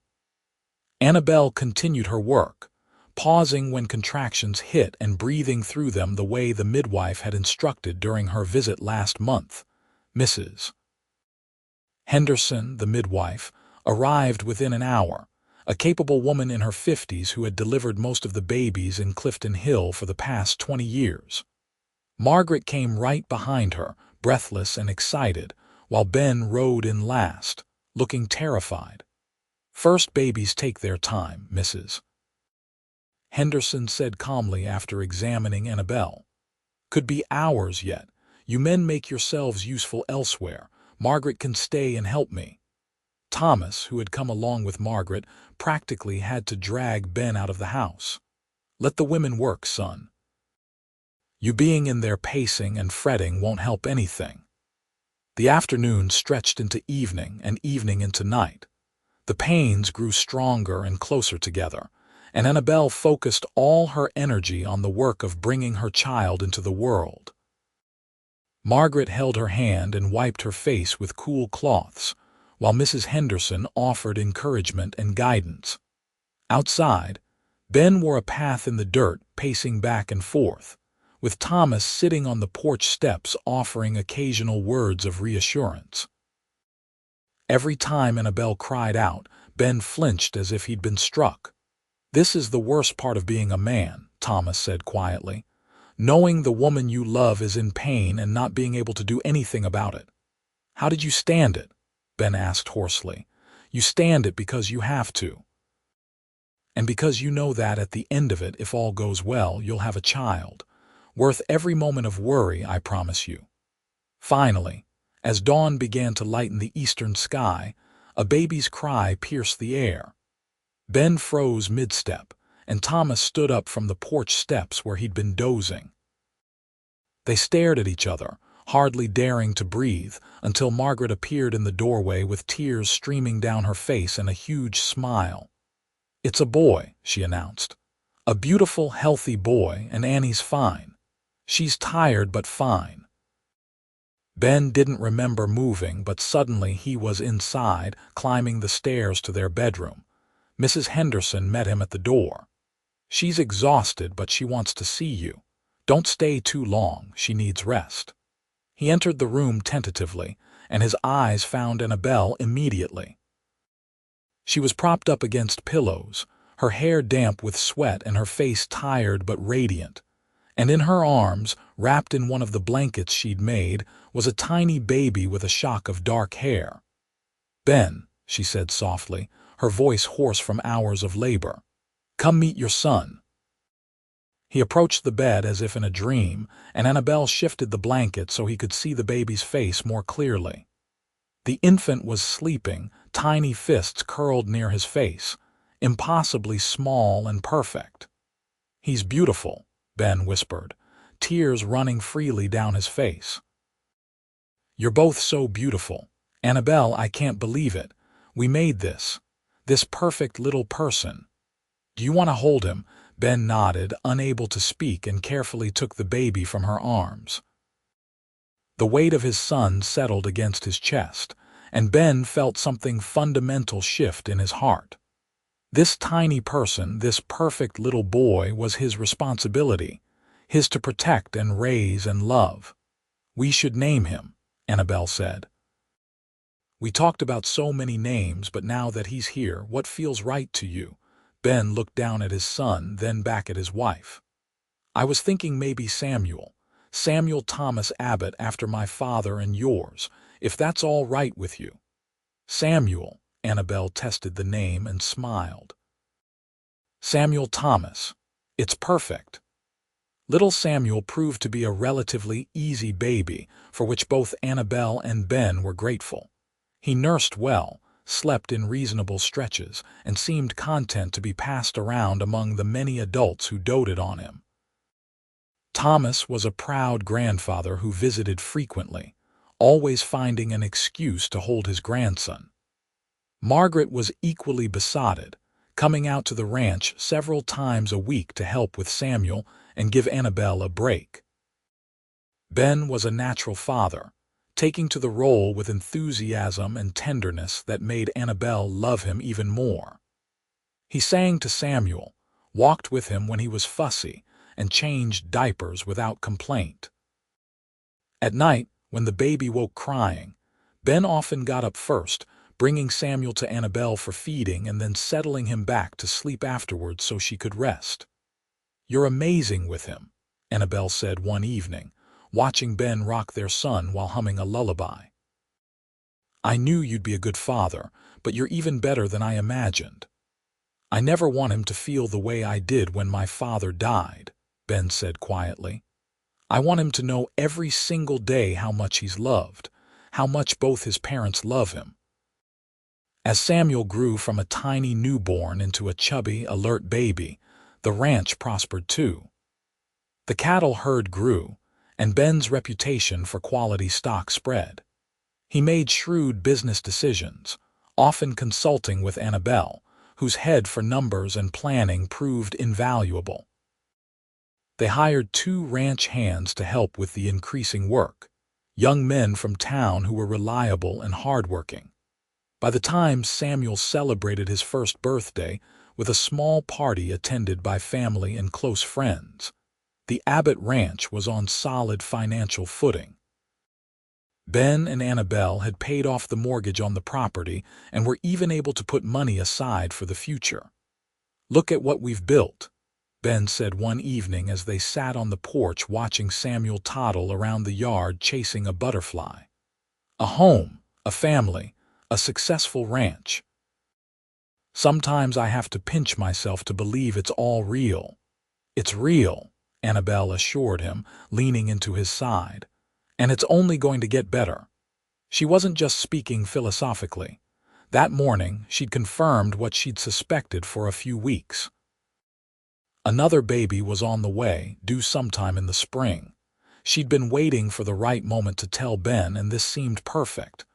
Annabelle continued her work, pausing when contractions hit and breathing through them the way the midwife had instructed during her visit last month. Mrs. Henderson, the midwife, arrived within an hour, a capable woman in her 50s who had delivered most of the babies in Clifton Hill for the past 20 years. Margaret came right behind her, breathless and excited, while Ben rode in last, looking terrified. First babies take their time, Mrs. Henderson said calmly after examining Annabelle. Could be hours yet. You men make yourselves useful elsewhere. Margaret can stay and help me. Thomas, who had come along with Margaret, practically had to drag Ben out of the house. Let the women work, son. You being in there pacing and fretting won't help anything. The afternoon stretched into evening and evening into night. The pains grew stronger and closer together, and Annabelle focused all her energy on the work of bringing her child into the world. Margaret held her hand and wiped her face with cool cloths, while Mrs. Henderson offered encouragement and guidance. Outside, Ben wore a path in the dirt, pacing back and forth, with Thomas sitting on the porch steps offering occasional words of reassurance. Every time Annabelle cried out, Ben flinched as if he'd been struck. This is the worst part of being a man, Thomas said quietly. Knowing the woman you love is in pain and not being able to do anything about it. How did you stand it? Ben asked hoarsely. You stand it because you have to. And because you know that at the end of it, if all goes well, you'll have a child. Worth every moment of worry, I promise you. Finally, as dawn began to lighten the eastern sky, a baby's cry pierced the air. Ben froze mid-step, and Thomas stood up from the porch steps where he'd been dozing. They stared at each other, hardly daring to breathe, until Margaret appeared in the doorway with tears streaming down her face and a huge smile. It's a boy, she announced. A beautiful, healthy boy, and Annie's fine. She's tired but fine. Ben didn't remember moving, but suddenly he was inside, climbing the stairs to their bedroom. Mrs. Henderson met him at the door. She's exhausted, but she wants to see you. Don't stay too long, she needs rest. He entered the room tentatively, and his eyes found Annabelle immediately. She was propped up against pillows, her hair damp with sweat and her face tired but radiant. And in her arms, wrapped in one of the blankets she'd made, was a tiny baby with a shock of dark hair. Ben, she said softly, her voice hoarse from hours of labor. Come meet your son. He approached the bed as if in a dream, and Annabelle shifted the blanket so he could see the baby's face more clearly. The infant was sleeping, tiny fists curled near his face, impossibly small and perfect. He's beautiful, Ben whispered, tears running freely down his face. You're both so beautiful. Annabelle, I can't believe it. We made this perfect little person. Do you want to hold him? Ben nodded, unable to speak, and carefully took the baby from her arms. The weight of his son settled against his chest, and Ben felt something fundamental shift in his heart. This tiny person, this perfect little boy, was his responsibility, his to protect and raise and love. We should name him, Annabelle said. We talked about so many names, but now that he's here, what feels right to you? Ben looked down at his son, then back at his wife. I was thinking maybe Samuel Thomas Abbott, after my father and yours, if that's all right with you. Samuel, Annabelle tested the name and smiled. Samuel Thomas. It's perfect. Little Samuel proved to be a relatively easy baby, for which both Annabelle and Ben were grateful. He nursed well, slept in reasonable stretches, and seemed content to be passed around among the many adults who doted on him. Thomas was a proud grandfather who visited frequently, always finding an excuse to hold his grandson. Margaret was equally besotted, coming out to the ranch several times a week to help with Samuel and give Annabelle a break. Ben was a natural father, taking to the role with enthusiasm and tenderness that made Annabelle love him even more. He sang to Samuel, walked with him when he was fussy, and changed diapers without complaint. At night, when the baby woke crying, Ben often got up first, bringing Samuel to Annabelle for feeding and then settling him back to sleep afterwards so she could rest. "You're amazing with him," Annabelle said one evening, watching Ben rock their son while humming a lullaby. "I knew you'd be a good father, but you're even better than I imagined. I never want him to feel the way I did when my father died," Ben said quietly. "I want him to know every single day how much he's loved, how much both his parents love him." As Samuel grew from a tiny newborn into a chubby, alert baby, the ranch prospered too. The cattle herd grew, and Ben's reputation for quality stock spread. He made shrewd business decisions, often consulting with Annabelle, whose head for numbers and planning proved invaluable. They hired 2 ranch hands to help with the increasing work, young men from town who were reliable and hardworking. By the time Samuel celebrated his first birthday with a small party attended by family and close friends, the Abbott Ranch was on solid financial footing. Ben and Annabelle had paid off the mortgage on the property and were even able to put money aside for the future. "Look at what we've built," Ben said one evening as they sat on the porch watching Samuel toddle around the yard chasing a butterfly. "A home, a family, a successful ranch. Sometimes I have to pinch myself to believe it's all real." "It's real," Annabelle assured him, leaning into his side. "And it's only going to get better." She wasn't just speaking philosophically. That morning, she'd confirmed what she'd suspected for a few weeks. Another baby was on the way, due sometime in the spring. She'd been waiting for the right moment to tell Ben, and this seemed perfect.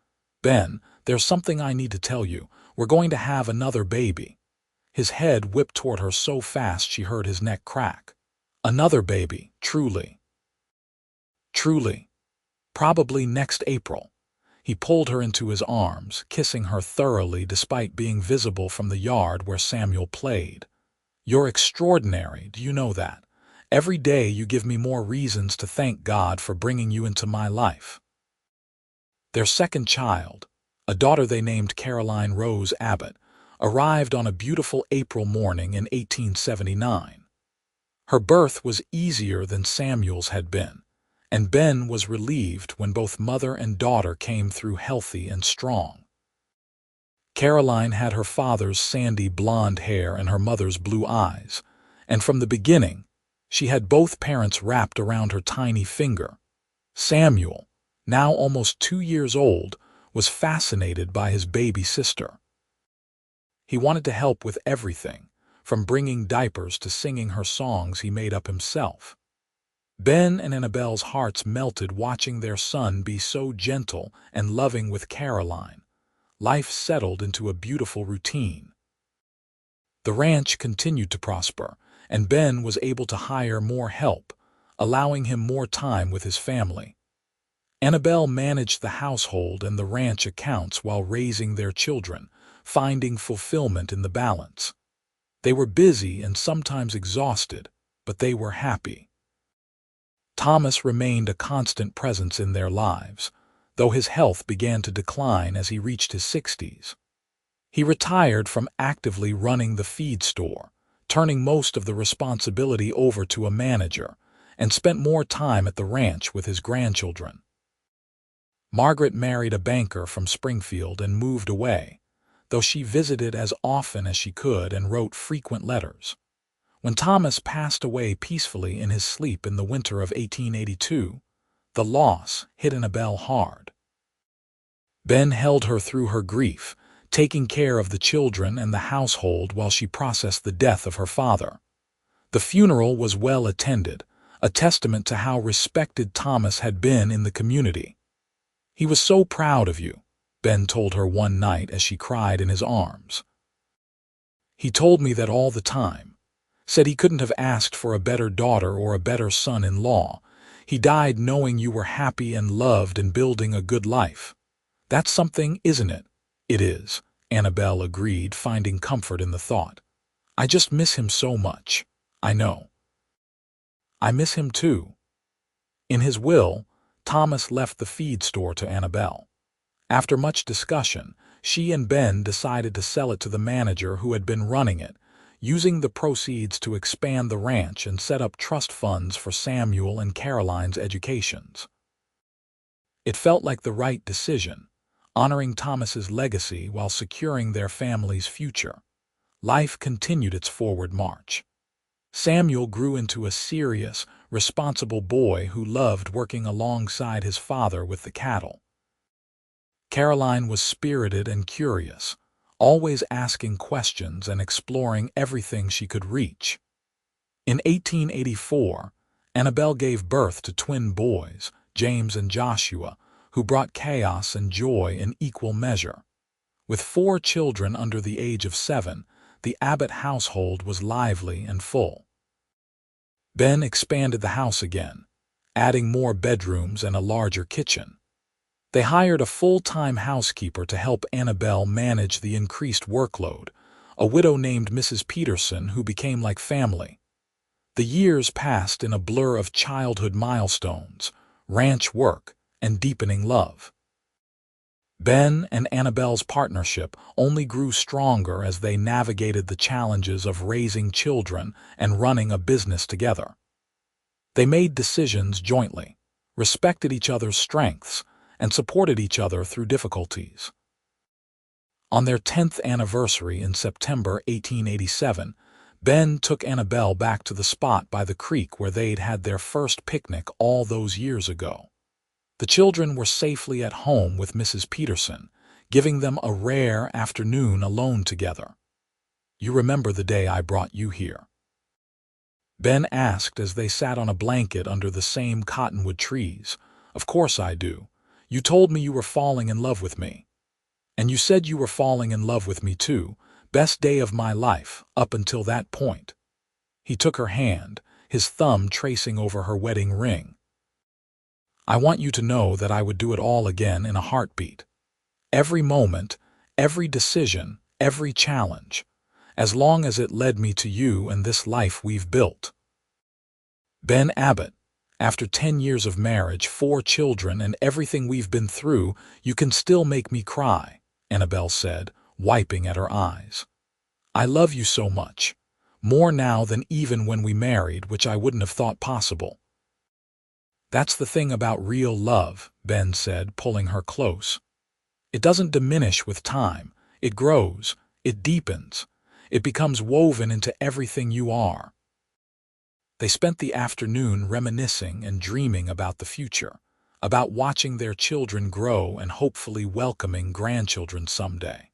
"Ben, there's something I need to tell you. We're going to have another baby." His head whipped toward her so fast she heard his neck crack. "Another baby, truly." "Truly. Probably next April." He pulled her into his arms, kissing her thoroughly despite being visible from the yard where Samuel played. "You're extraordinary, do you know that? Every day you give me more reasons to thank God for bringing you into my life." Their second child, a daughter they named Caroline Rose Abbott, arrived on a beautiful April morning in 1879. Her birth was easier than Samuel's had been, and Ben was relieved when both mother and daughter came through healthy and strong. Caroline had her father's sandy blonde hair and her mother's blue eyes, and from the beginning, she had both parents wrapped around her tiny finger. Samuel, now almost 2 years old, was fascinated by his baby sister. He wanted to help with everything, from bringing diapers to singing her songs he made up himself. Ben and Annabelle's hearts melted watching their son be so gentle and loving with Caroline. Life settled into a beautiful routine. The ranch continued to prosper, and Ben was able to hire more help, allowing him more time with his family. Annabelle managed the household and the ranch accounts while raising their children, finding fulfillment in the balance. They were busy and sometimes exhausted, but they were happy. Thomas remained a constant presence in their lives, though his health began to decline as he reached his 60s. He retired from actively running the feed store, turning most of the responsibility over to a manager, and spent more time at the ranch with his grandchildren. Margaret married a banker from Springfield and moved away, though she visited as often as she could and wrote frequent letters. When Thomas passed away peacefully in his sleep in the winter of 1882, the loss hit Annabelle hard. Ben held her through her grief, taking care of the children and the household while she processed the death of her father. The funeral was well attended, a testament to how respected Thomas had been in the community. "He was so proud of you," Ben told her one night as she cried in his arms. "He told me that all the time. Said he couldn't have asked for a better daughter or a better son-in-law. He died knowing you were happy and loved and building a good life." "That's something, isn't it?" "It is," Annabelle agreed, finding comfort in the thought. "I just miss him so much." "I know. I miss him too." In his will, Thomas left the feed store to Annabelle. After much discussion, she and Ben decided to sell it to the manager who had been running it, using the proceeds to expand the ranch and set up trust funds for Samuel and Caroline's educations. It felt like the right decision, honoring Thomas's legacy while securing their family's future. Life continued its forward march. Samuel grew into a serious, responsible boy who loved working alongside his father with the cattle. Caroline was spirited and curious, always asking questions and exploring everything she could reach. In 1884, Annabelle gave birth to twin boys, James and Joshua, who brought chaos and joy in equal measure. With 4 children under the age of 7, the Abbott household was lively and full. Ben expanded the house again, adding more bedrooms and a larger kitchen. They hired a full-time housekeeper to help Annabelle manage the increased workload, a widow named Mrs. Peterson who became like family. The years passed in a blur of childhood milestones, ranch work, and deepening love. Ben and Annabelle's partnership only grew stronger as they navigated the challenges of raising children and running a business together. They made decisions jointly, respected each other's strengths, and supported each other through difficulties. On their 10th anniversary in September 1887, Ben took Annabelle back to the spot by the creek where they'd had their first picnic all those years ago. The children were safely at home with Mrs. Peterson, giving them a rare afternoon alone together. "You remember the day I brought you here?" Ben asked as they sat on a blanket under the same cottonwood trees. "Of course I do. You told me you were falling in love with me. And you said you were falling in love with me too. Best day of my life, up until that point." He took her hand, his thumb tracing over her wedding ring. "I want you to know that I would do it all again in a heartbeat. Every moment, every decision, every challenge, as long as it led me to you and this life we've built." Ben Abbott, after 10 years of marriage, 4 children, and everything we've been through, you can still make me cry, Annabelle said, wiping at her eyes. "I love you so much, more now than even when we married, which I wouldn't have thought possible." "That's the thing about real love," Ben said, pulling her close. "It doesn't diminish with time. It grows. It deepens. It becomes woven into everything you are." They spent the afternoon reminiscing and dreaming about the future, about watching their children grow and hopefully welcoming grandchildren someday,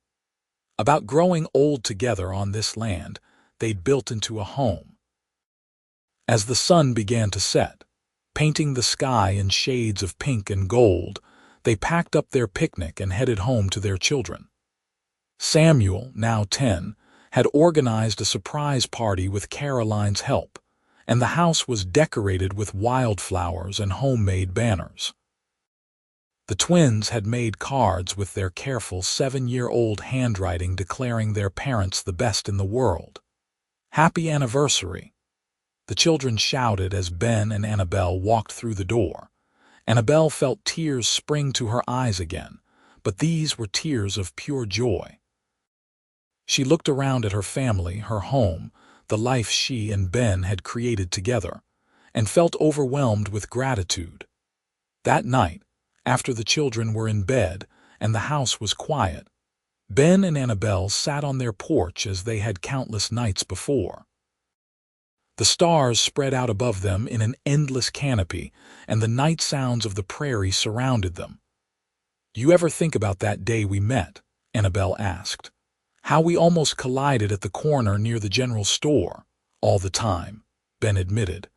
about growing old together on this land they'd built into a home. As the sun began to set, painting the sky in shades of pink and gold, they packed up their picnic and headed home to their children. Samuel, now 10, had organized a surprise party with Caroline's help, and the house was decorated with wildflowers and homemade banners. The twins had made cards with their careful 7-year-old handwriting declaring their parents the best in the world. "Happy anniversary!" the children shouted as Ben and Annabelle walked through the door. Annabelle felt tears spring to her eyes again, but these were tears of pure joy. She looked around at her family, her home, the life she and Ben had created together, and felt overwhelmed with gratitude. That night, after the children were in bed and the house was quiet, Ben and Annabelle sat on their porch as they had countless nights before. The stars spread out above them in an endless canopy, and the night sounds of the prairie surrounded them. Do you ever think about that day we met? Annabelle asked. How we almost collided at the corner near the general store. All the time, Ben admitted.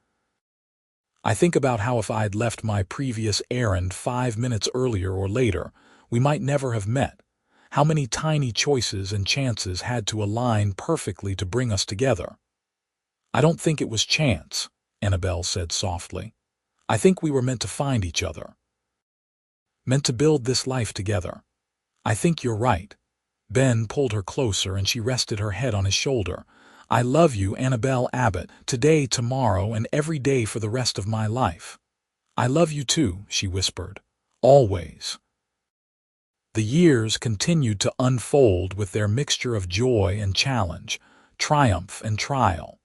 I think about how if I'd left my previous errand 5 minutes earlier or later, we might never have met. How many tiny choices and chances had to align perfectly to bring us together. I don't think it was chance, Annabelle said softly. I think we were meant to find each other. Meant to build this life together. I think you're right. Ben pulled her closer and she rested her head on his shoulder. I love you, Annabelle Abbott, today, tomorrow, and every day for the rest of my life. I love you too, she whispered. Always. The years continued to unfold with their mixture of joy and challenge, triumph and trial.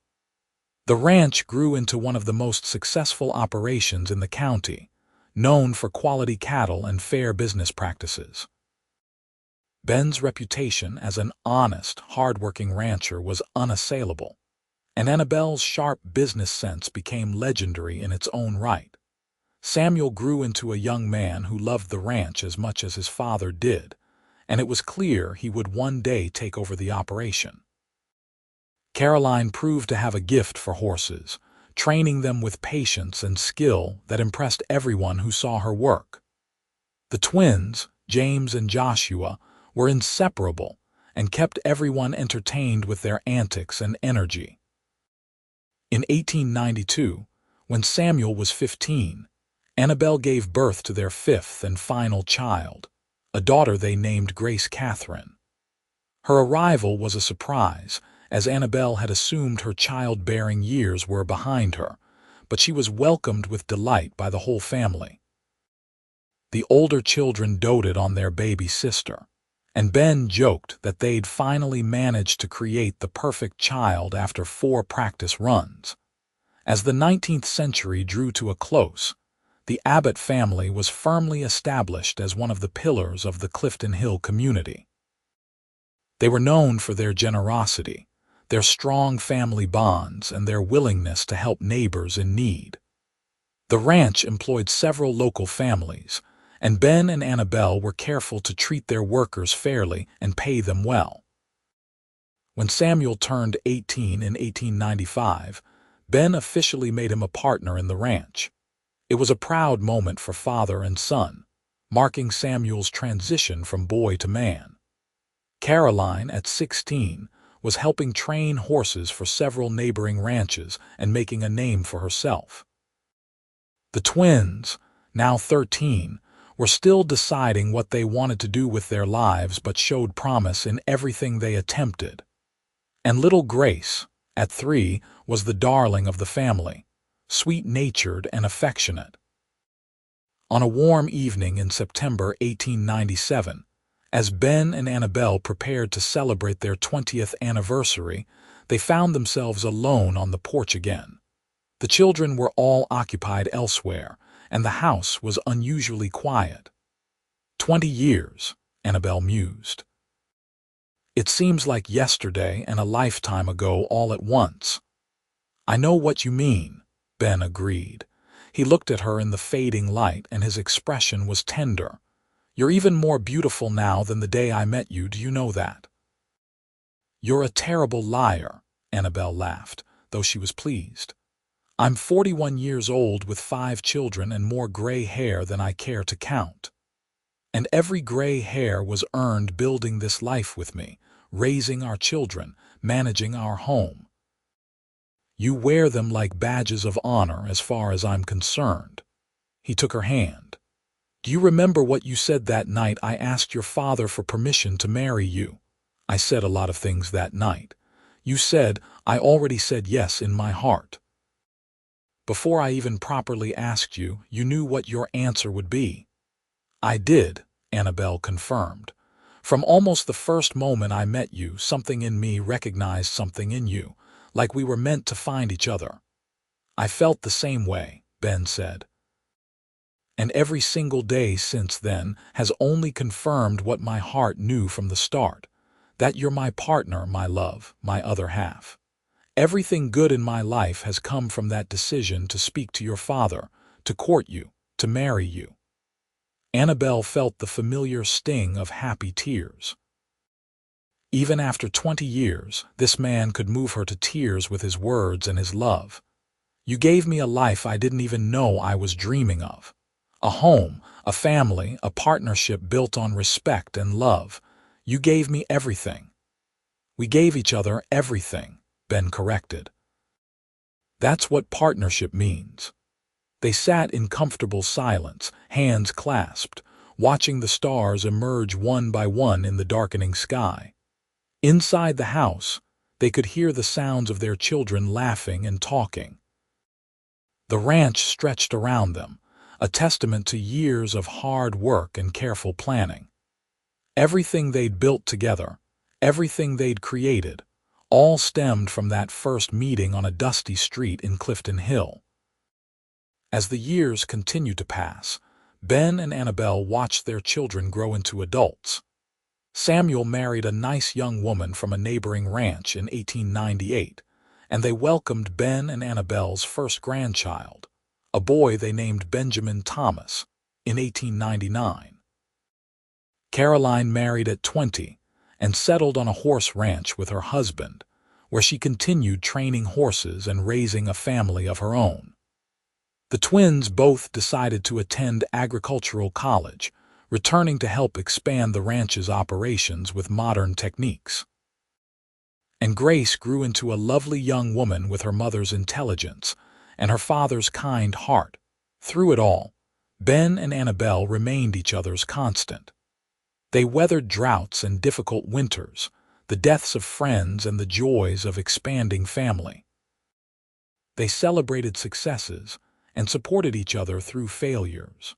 The ranch grew into one of the most successful operations in the county, known for quality cattle and fair business practices. Ben's reputation as an honest, hard-working rancher was unassailable, and Annabelle's sharp business sense became legendary in its own right. Samuel grew into a young man who loved the ranch as much as his father did, and it was clear he would one day take over the operation. Caroline proved to have a gift for horses, training them with patience and skill that impressed everyone who saw her work. The twins, James and Joshua, were inseparable and kept everyone entertained with their antics and energy. In 1892, when Samuel was 15, Annabelle gave birth to their fifth and final child, a daughter they named Grace Catherine. Her arrival was a surprise, as Annabelle had assumed her childbearing years were behind her, but she was welcomed with delight by the whole family. The older children doted on their baby sister, and Ben joked that they'd finally managed to create the perfect child after 4 practice runs. As the 19th century drew to a close, the Abbott family was firmly established as one of the pillars of the Clifton Hill community. They were known for their generosity, their strong family bonds, and their willingness to help neighbors in need. The ranch employed several local families, and Ben and Annabelle were careful to treat their workers fairly and pay them well. When Samuel turned 18 in 1895, Ben officially made him a partner in the ranch. It was a proud moment for father and son, marking Samuel's transition from boy to man. Caroline, at 16, was helping train horses for several neighboring ranches and making a name for herself. The twins, now 13, were still deciding what they wanted to do with their lives but showed promise in everything they attempted. And little Grace, at 3, was the darling of the family, sweet-natured and affectionate. On a warm evening in September 1897, as Ben and Annabelle prepared to celebrate their 20th anniversary, they found themselves alone on the porch again. The children were all occupied elsewhere, and the house was unusually quiet. 20 years, Annabelle mused. It seems like yesterday and a lifetime ago all at once. I know what you mean, Ben agreed. He looked at her in the fading light, and his expression was tender. You're even more beautiful now than the day I met you, do you know that? You're a terrible liar, Annabelle laughed, though she was pleased. I'm 41 years old with 5 children and more gray hair than I care to count. And every gray hair was earned building this life with me, raising our children, managing our home. You wear them like badges of honor as far as I'm concerned. He took her hand. Do you remember what you said that night I asked your father for permission to marry you? I said a lot of things that night. You said, I already said yes in my heart. Before I even properly asked you, you knew what your answer would be. I did, Annabelle confirmed. From almost the first moment I met you, something in me recognized something in you, like we were meant to find each other. I felt the same way, Ben said. And every single day since then has only confirmed what my heart knew from the start, that you're my partner, my love, my other half. Everything good in my life has come from that decision to speak to your father, to court you, to marry you. Annabelle felt the familiar sting of happy tears. Even after 20 years, this man could move her to tears with his words and his love. "You gave me a life I didn't even know I was dreaming of. A home, a family, a partnership built on respect and love. You gave me everything." "We gave each other everything," Ben corrected. "That's what partnership means." They sat in comfortable silence, hands clasped, watching the stars emerge one by one in the darkening sky. Inside the house, they could hear the sounds of their children laughing and talking. The ranch stretched around them, a testament to years of hard work and careful planning. Everything they'd built together, everything they'd created, all stemmed from that first meeting on a dusty street in Clifton Hill. As the years continued to pass, Ben and Annabelle watched their children grow into adults. Samuel married a nice young woman from a neighboring ranch in 1898, and they welcomed Ben and Annabelle's first grandchild, a boy they named Benjamin Thomas, in 1899. Caroline married at 20 and settled on a horse ranch with her husband, where she continued training horses and raising a family of her own. The twins both decided to attend agricultural college, returning to help expand the ranch's operations with modern techniques. And Grace grew into a lovely young woman with her mother's intelligence and her father's kind heart. Through it all, Ben and Annabelle remained each other's constant. They weathered droughts and difficult winters, the deaths of friends and the joys of expanding family. They celebrated successes and supported each other through failures.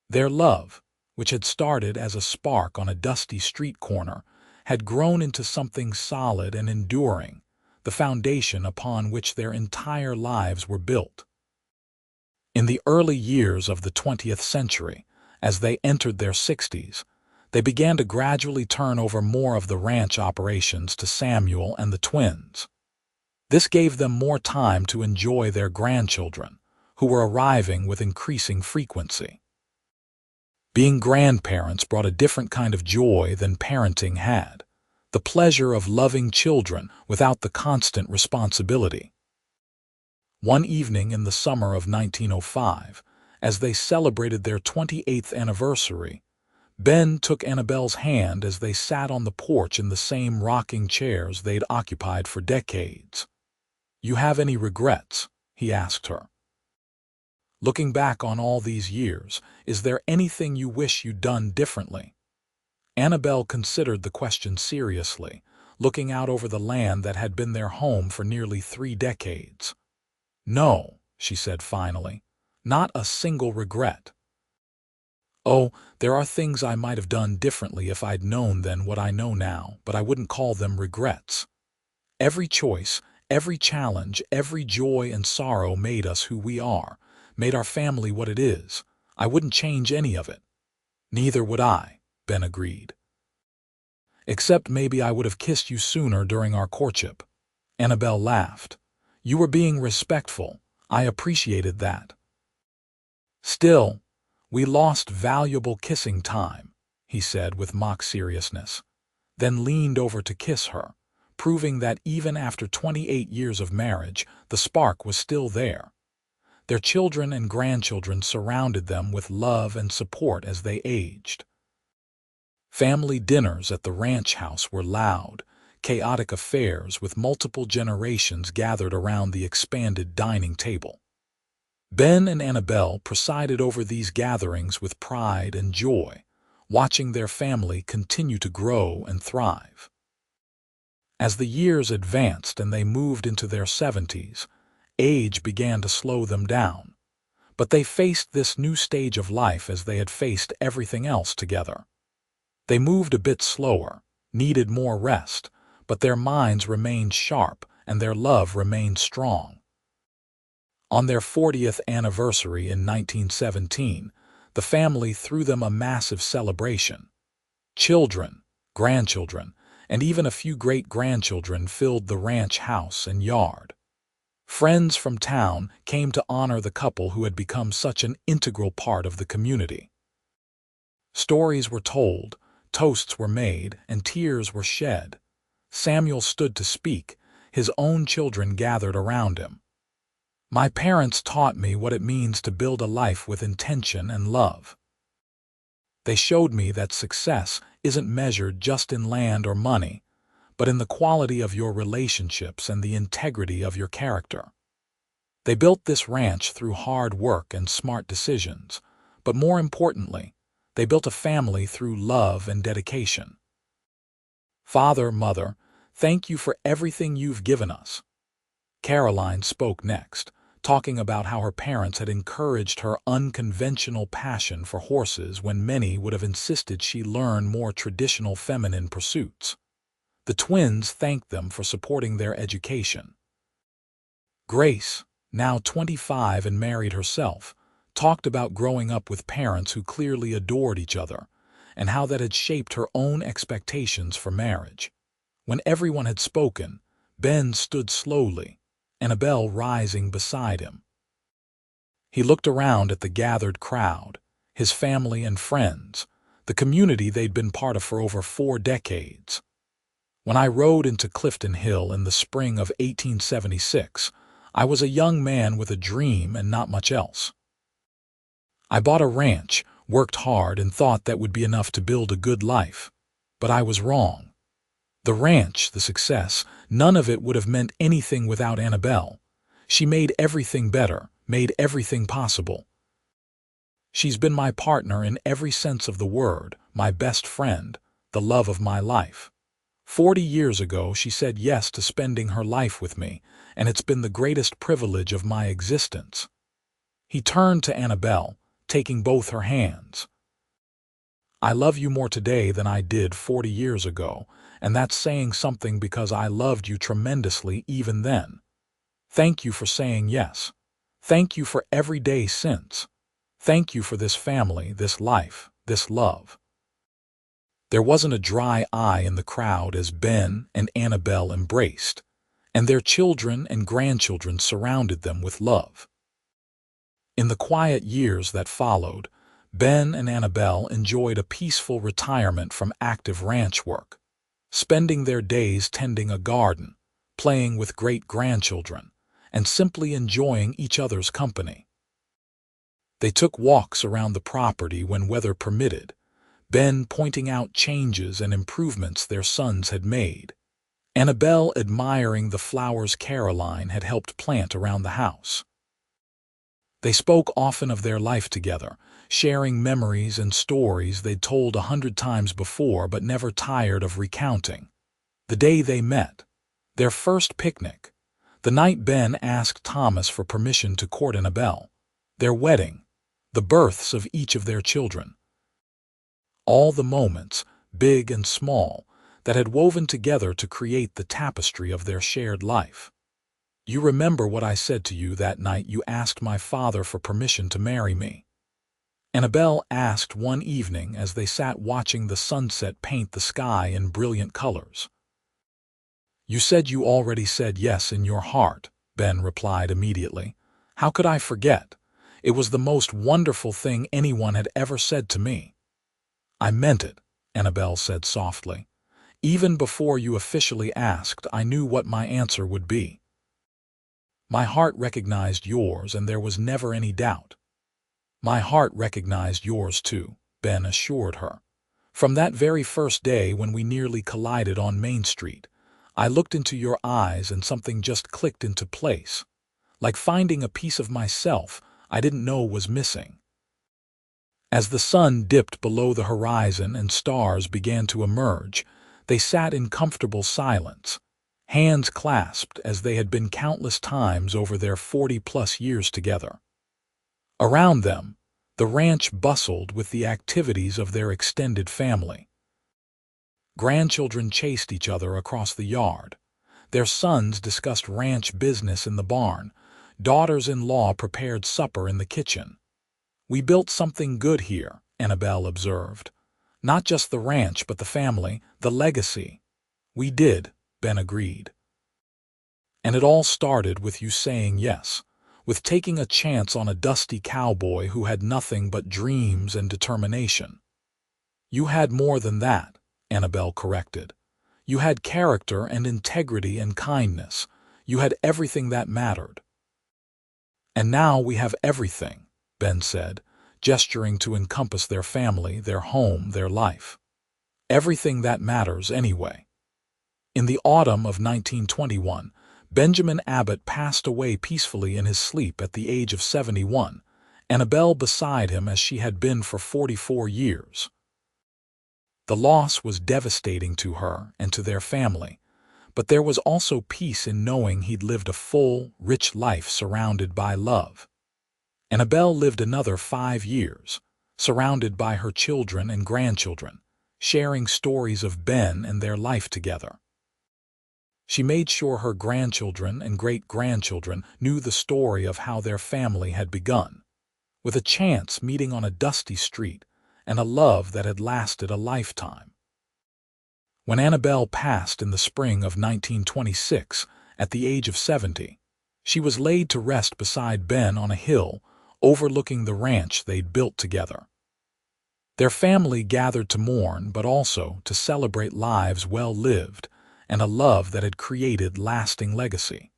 Their love, which had started as a spark on a dusty street corner, had grown into something solid and enduring, the foundation upon which their entire lives were built. In the early years of the 20th century, as they entered their 60s, they began to gradually turn over more of the ranch operations to Samuel and the twins. This gave them more time to enjoy their grandchildren, who were arriving with increasing frequency. Being grandparents brought a different kind of joy than parenting had, the pleasure of loving children without the constant responsibility. One evening in the summer of 1905, as they celebrated their 28th anniversary, Ben took Annabelle's hand as they sat on the porch in the same rocking chairs they'd occupied for decades. "You have any regrets?" he asked her. "Looking back on all these years, is there anything you wish you'd done differently?" Annabelle considered the question seriously, looking out over the land that had been their home for nearly 3 decades. "No," she said finally, "not a single regret. Oh, there are things I might have done differently if I'd known then what I know now, but I wouldn't call them regrets. Every choice, every challenge, every joy and sorrow made us who we are, made our family what it is. I wouldn't change any of it." "Neither would I," Ben agreed. "Except maybe I would have kissed you sooner during our courtship." Annabelle laughed. "You were being respectful. I appreciated that." "Still, we lost valuable kissing time," he said with mock seriousness, then leaned over to kiss her, proving that even after 28 years of marriage, the spark was still there. Their children and grandchildren surrounded them with love and support as they aged. Family dinners at the ranch house were loud, chaotic affairs with multiple generations gathered around the expanded dining table. Ben and Annabelle presided over these gatherings with pride and joy, watching their family continue to grow and thrive. As the years advanced and they moved into their 70s, age began to slow them down, but they faced this new stage of life as they had faced everything else together. They moved a bit slower, needed more rest, but their minds remained sharp and their love remained strong. On their 40th anniversary in 1917, the family threw them a massive celebration. Children, grandchildren, and even a few great-grandchildren filled the ranch house and yard. Friends from town came to honor the couple who had become such an integral part of the community. Stories were told, toasts were made, and tears were shed. Samuel stood to speak, his own children gathered around him. My parents taught me what it means to build a life with intention and love. They showed me that success isn't measured just in land or money, but in the quality of your relationships and the integrity of your character. They built this ranch through hard work and smart decisions, but more importantly, they built a family through love and dedication. Father, Mother, thank you for everything you've given us. Caroline spoke next, talking about how her parents had encouraged her unconventional passion for horses when many would have insisted she learn more traditional feminine pursuits. The twins thanked them for supporting their education. Grace, now 25 and married herself, talked about growing up with parents who clearly adored each other, and how that had shaped her own expectations for marriage. When everyone had spoken, Ben stood slowly, Annabelle rising beside him. He looked around at the gathered crowd, his family and friends, the community they'd been part of for over 4 decades. When I rode into Clifton Hill in the spring of 1876, I was a young man with a dream and not much else. I bought a ranch, worked hard, and thought that would be enough to build a good life. But I was wrong. The ranch, the success, none of it would have meant anything without Annabelle. She made everything better, made everything possible. She's been my partner in every sense of the word, my best friend, the love of my life. 40 years ago, she said yes to spending her life with me, and it's been the greatest privilege of my existence. He turned to Annabelle, taking both her hands. I love you more today than I did 40 years ago, and that's saying something because I loved you tremendously even then. Thank you for saying yes. Thank you for every day since. Thank you for this family, this life, this love. There wasn't a dry eye in the crowd as Ben and Annabelle embraced, and their children and grandchildren surrounded them with love. In the quiet years that followed, Ben and Annabelle enjoyed a peaceful retirement from active ranch work, spending their days tending a garden, playing with great-grandchildren, and simply enjoying each other's company. They took walks around the property when weather permitted, Ben pointing out changes and improvements their sons had made, Annabelle admiring the flowers Caroline had helped plant around the house. They spoke often of their life together, sharing memories and stories they'd told 100 times before but never tired of recounting. The day they met, their first picnic, the night Ben asked Thomas for permission to court Annabelle, their wedding, the births of each of their children. All the moments, big and small, that had woven together to create the tapestry of their shared life. You remember what I said to you that night you asked my father for permission to marry me? Annabelle asked one evening as they sat watching the sunset paint the sky in brilliant colors. You said you already said yes in your heart, Ben replied immediately. How could I forget? It was the most wonderful thing anyone had ever said to me. I meant it, Annabelle said softly. Even before you officially asked, I knew what my answer would be. My heart recognized yours, and there was never any doubt. My heart recognized yours too, Ben assured her. From that very first day when we nearly collided on Main Street, I looked into your eyes and something just clicked into place, like finding a piece of myself I didn't know was missing. As the sun dipped below the horizon and stars began to emerge, they sat in comfortable silence, hands clasped as they had been countless times over their 40-plus years together. Around them, the ranch bustled with the activities of their extended family. Grandchildren chased each other across the yard. Their sons discussed ranch business in the barn. Daughters-in-law prepared supper in the kitchen. We built something good here, Annabelle observed. Not just the ranch, but the family, the legacy. We did, Ben agreed. And it all started with you saying yes, with taking a chance on a dusty cowboy who had nothing but dreams and determination. "You had more than that," Annabelle corrected. "You had character and integrity and kindness. You had everything that mattered." "And now we have everything," Ben said, gesturing to encompass their family, their home, their life. "Everything that matters anyway." In the autumn of 1921, Benjamin Abbott passed away peacefully in his sleep at the age of 71, Annabelle beside him as she had been for 44 years. The loss was devastating to her and to their family, but there was also peace in knowing he'd lived a full, rich life surrounded by love. Annabelle lived another 5 years, surrounded by her children and grandchildren, sharing stories of Ben and their life together. She made sure her grandchildren and great-grandchildren knew the story of how their family had begun, with a chance meeting on a dusty street and a love that had lasted a lifetime. When Annabelle passed in the spring of 1926, at the age of 70, she was laid to rest beside Ben on a hill overlooking the ranch they'd built together. Their family gathered to mourn, but also to celebrate lives well lived and a love that had created lasting legacy.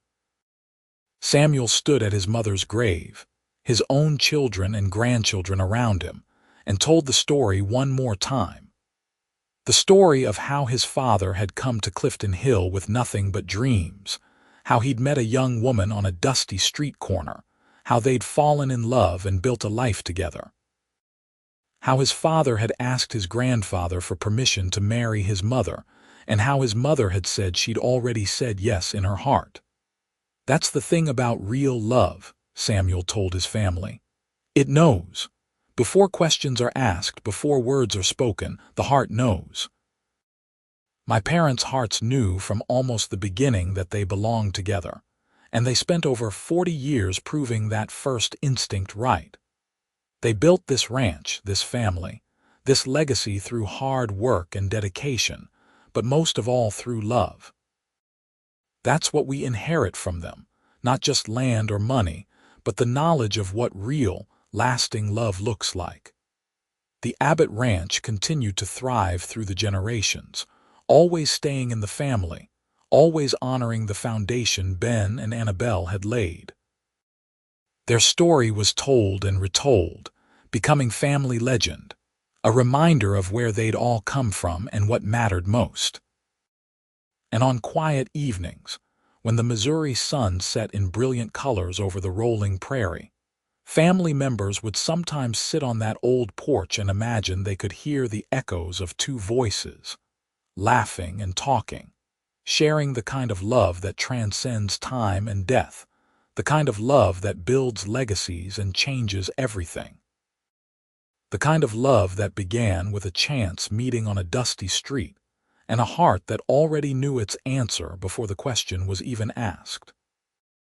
Samuel stood at his mother's grave, his own children and grandchildren around him, and told the story one more time. The story of how his father had come to Clifton Hill with nothing but dreams, how he'd met a young woman on a dusty street corner, how they'd fallen in love and built a life together. How his father had asked his grandfather for permission to marry his mother, and how his mother had said she'd already said yes in her heart. "That's the thing about real love," Samuel told his family. "It knows. Before questions are asked, before words are spoken, the heart knows." My parents' hearts knew from almost the beginning that they belonged together, and they spent over 40 years proving that first instinct right. They built this ranch, this family, this legacy through hard work and dedication, but most of all through love. That's what we inherit from them, not just land or money, but the knowledge of what real, lasting love looks like. The Abbott Ranch continued to thrive through the generations, always staying in the family, always honoring the foundation Ben and Annabelle had laid. Their story was told and retold, becoming family legend, a reminder of where they'd all come from and what mattered most. And on quiet evenings, when the Missouri sun set in brilliant colors over the rolling prairie, family members would sometimes sit on that old porch and imagine they could hear the echoes of two voices, laughing and talking, sharing the kind of love that transcends time and death, the kind of love that builds legacies and changes everything. The kind of love that began with a chance meeting on a dusty street and a heart that already knew its answer before the question was even asked.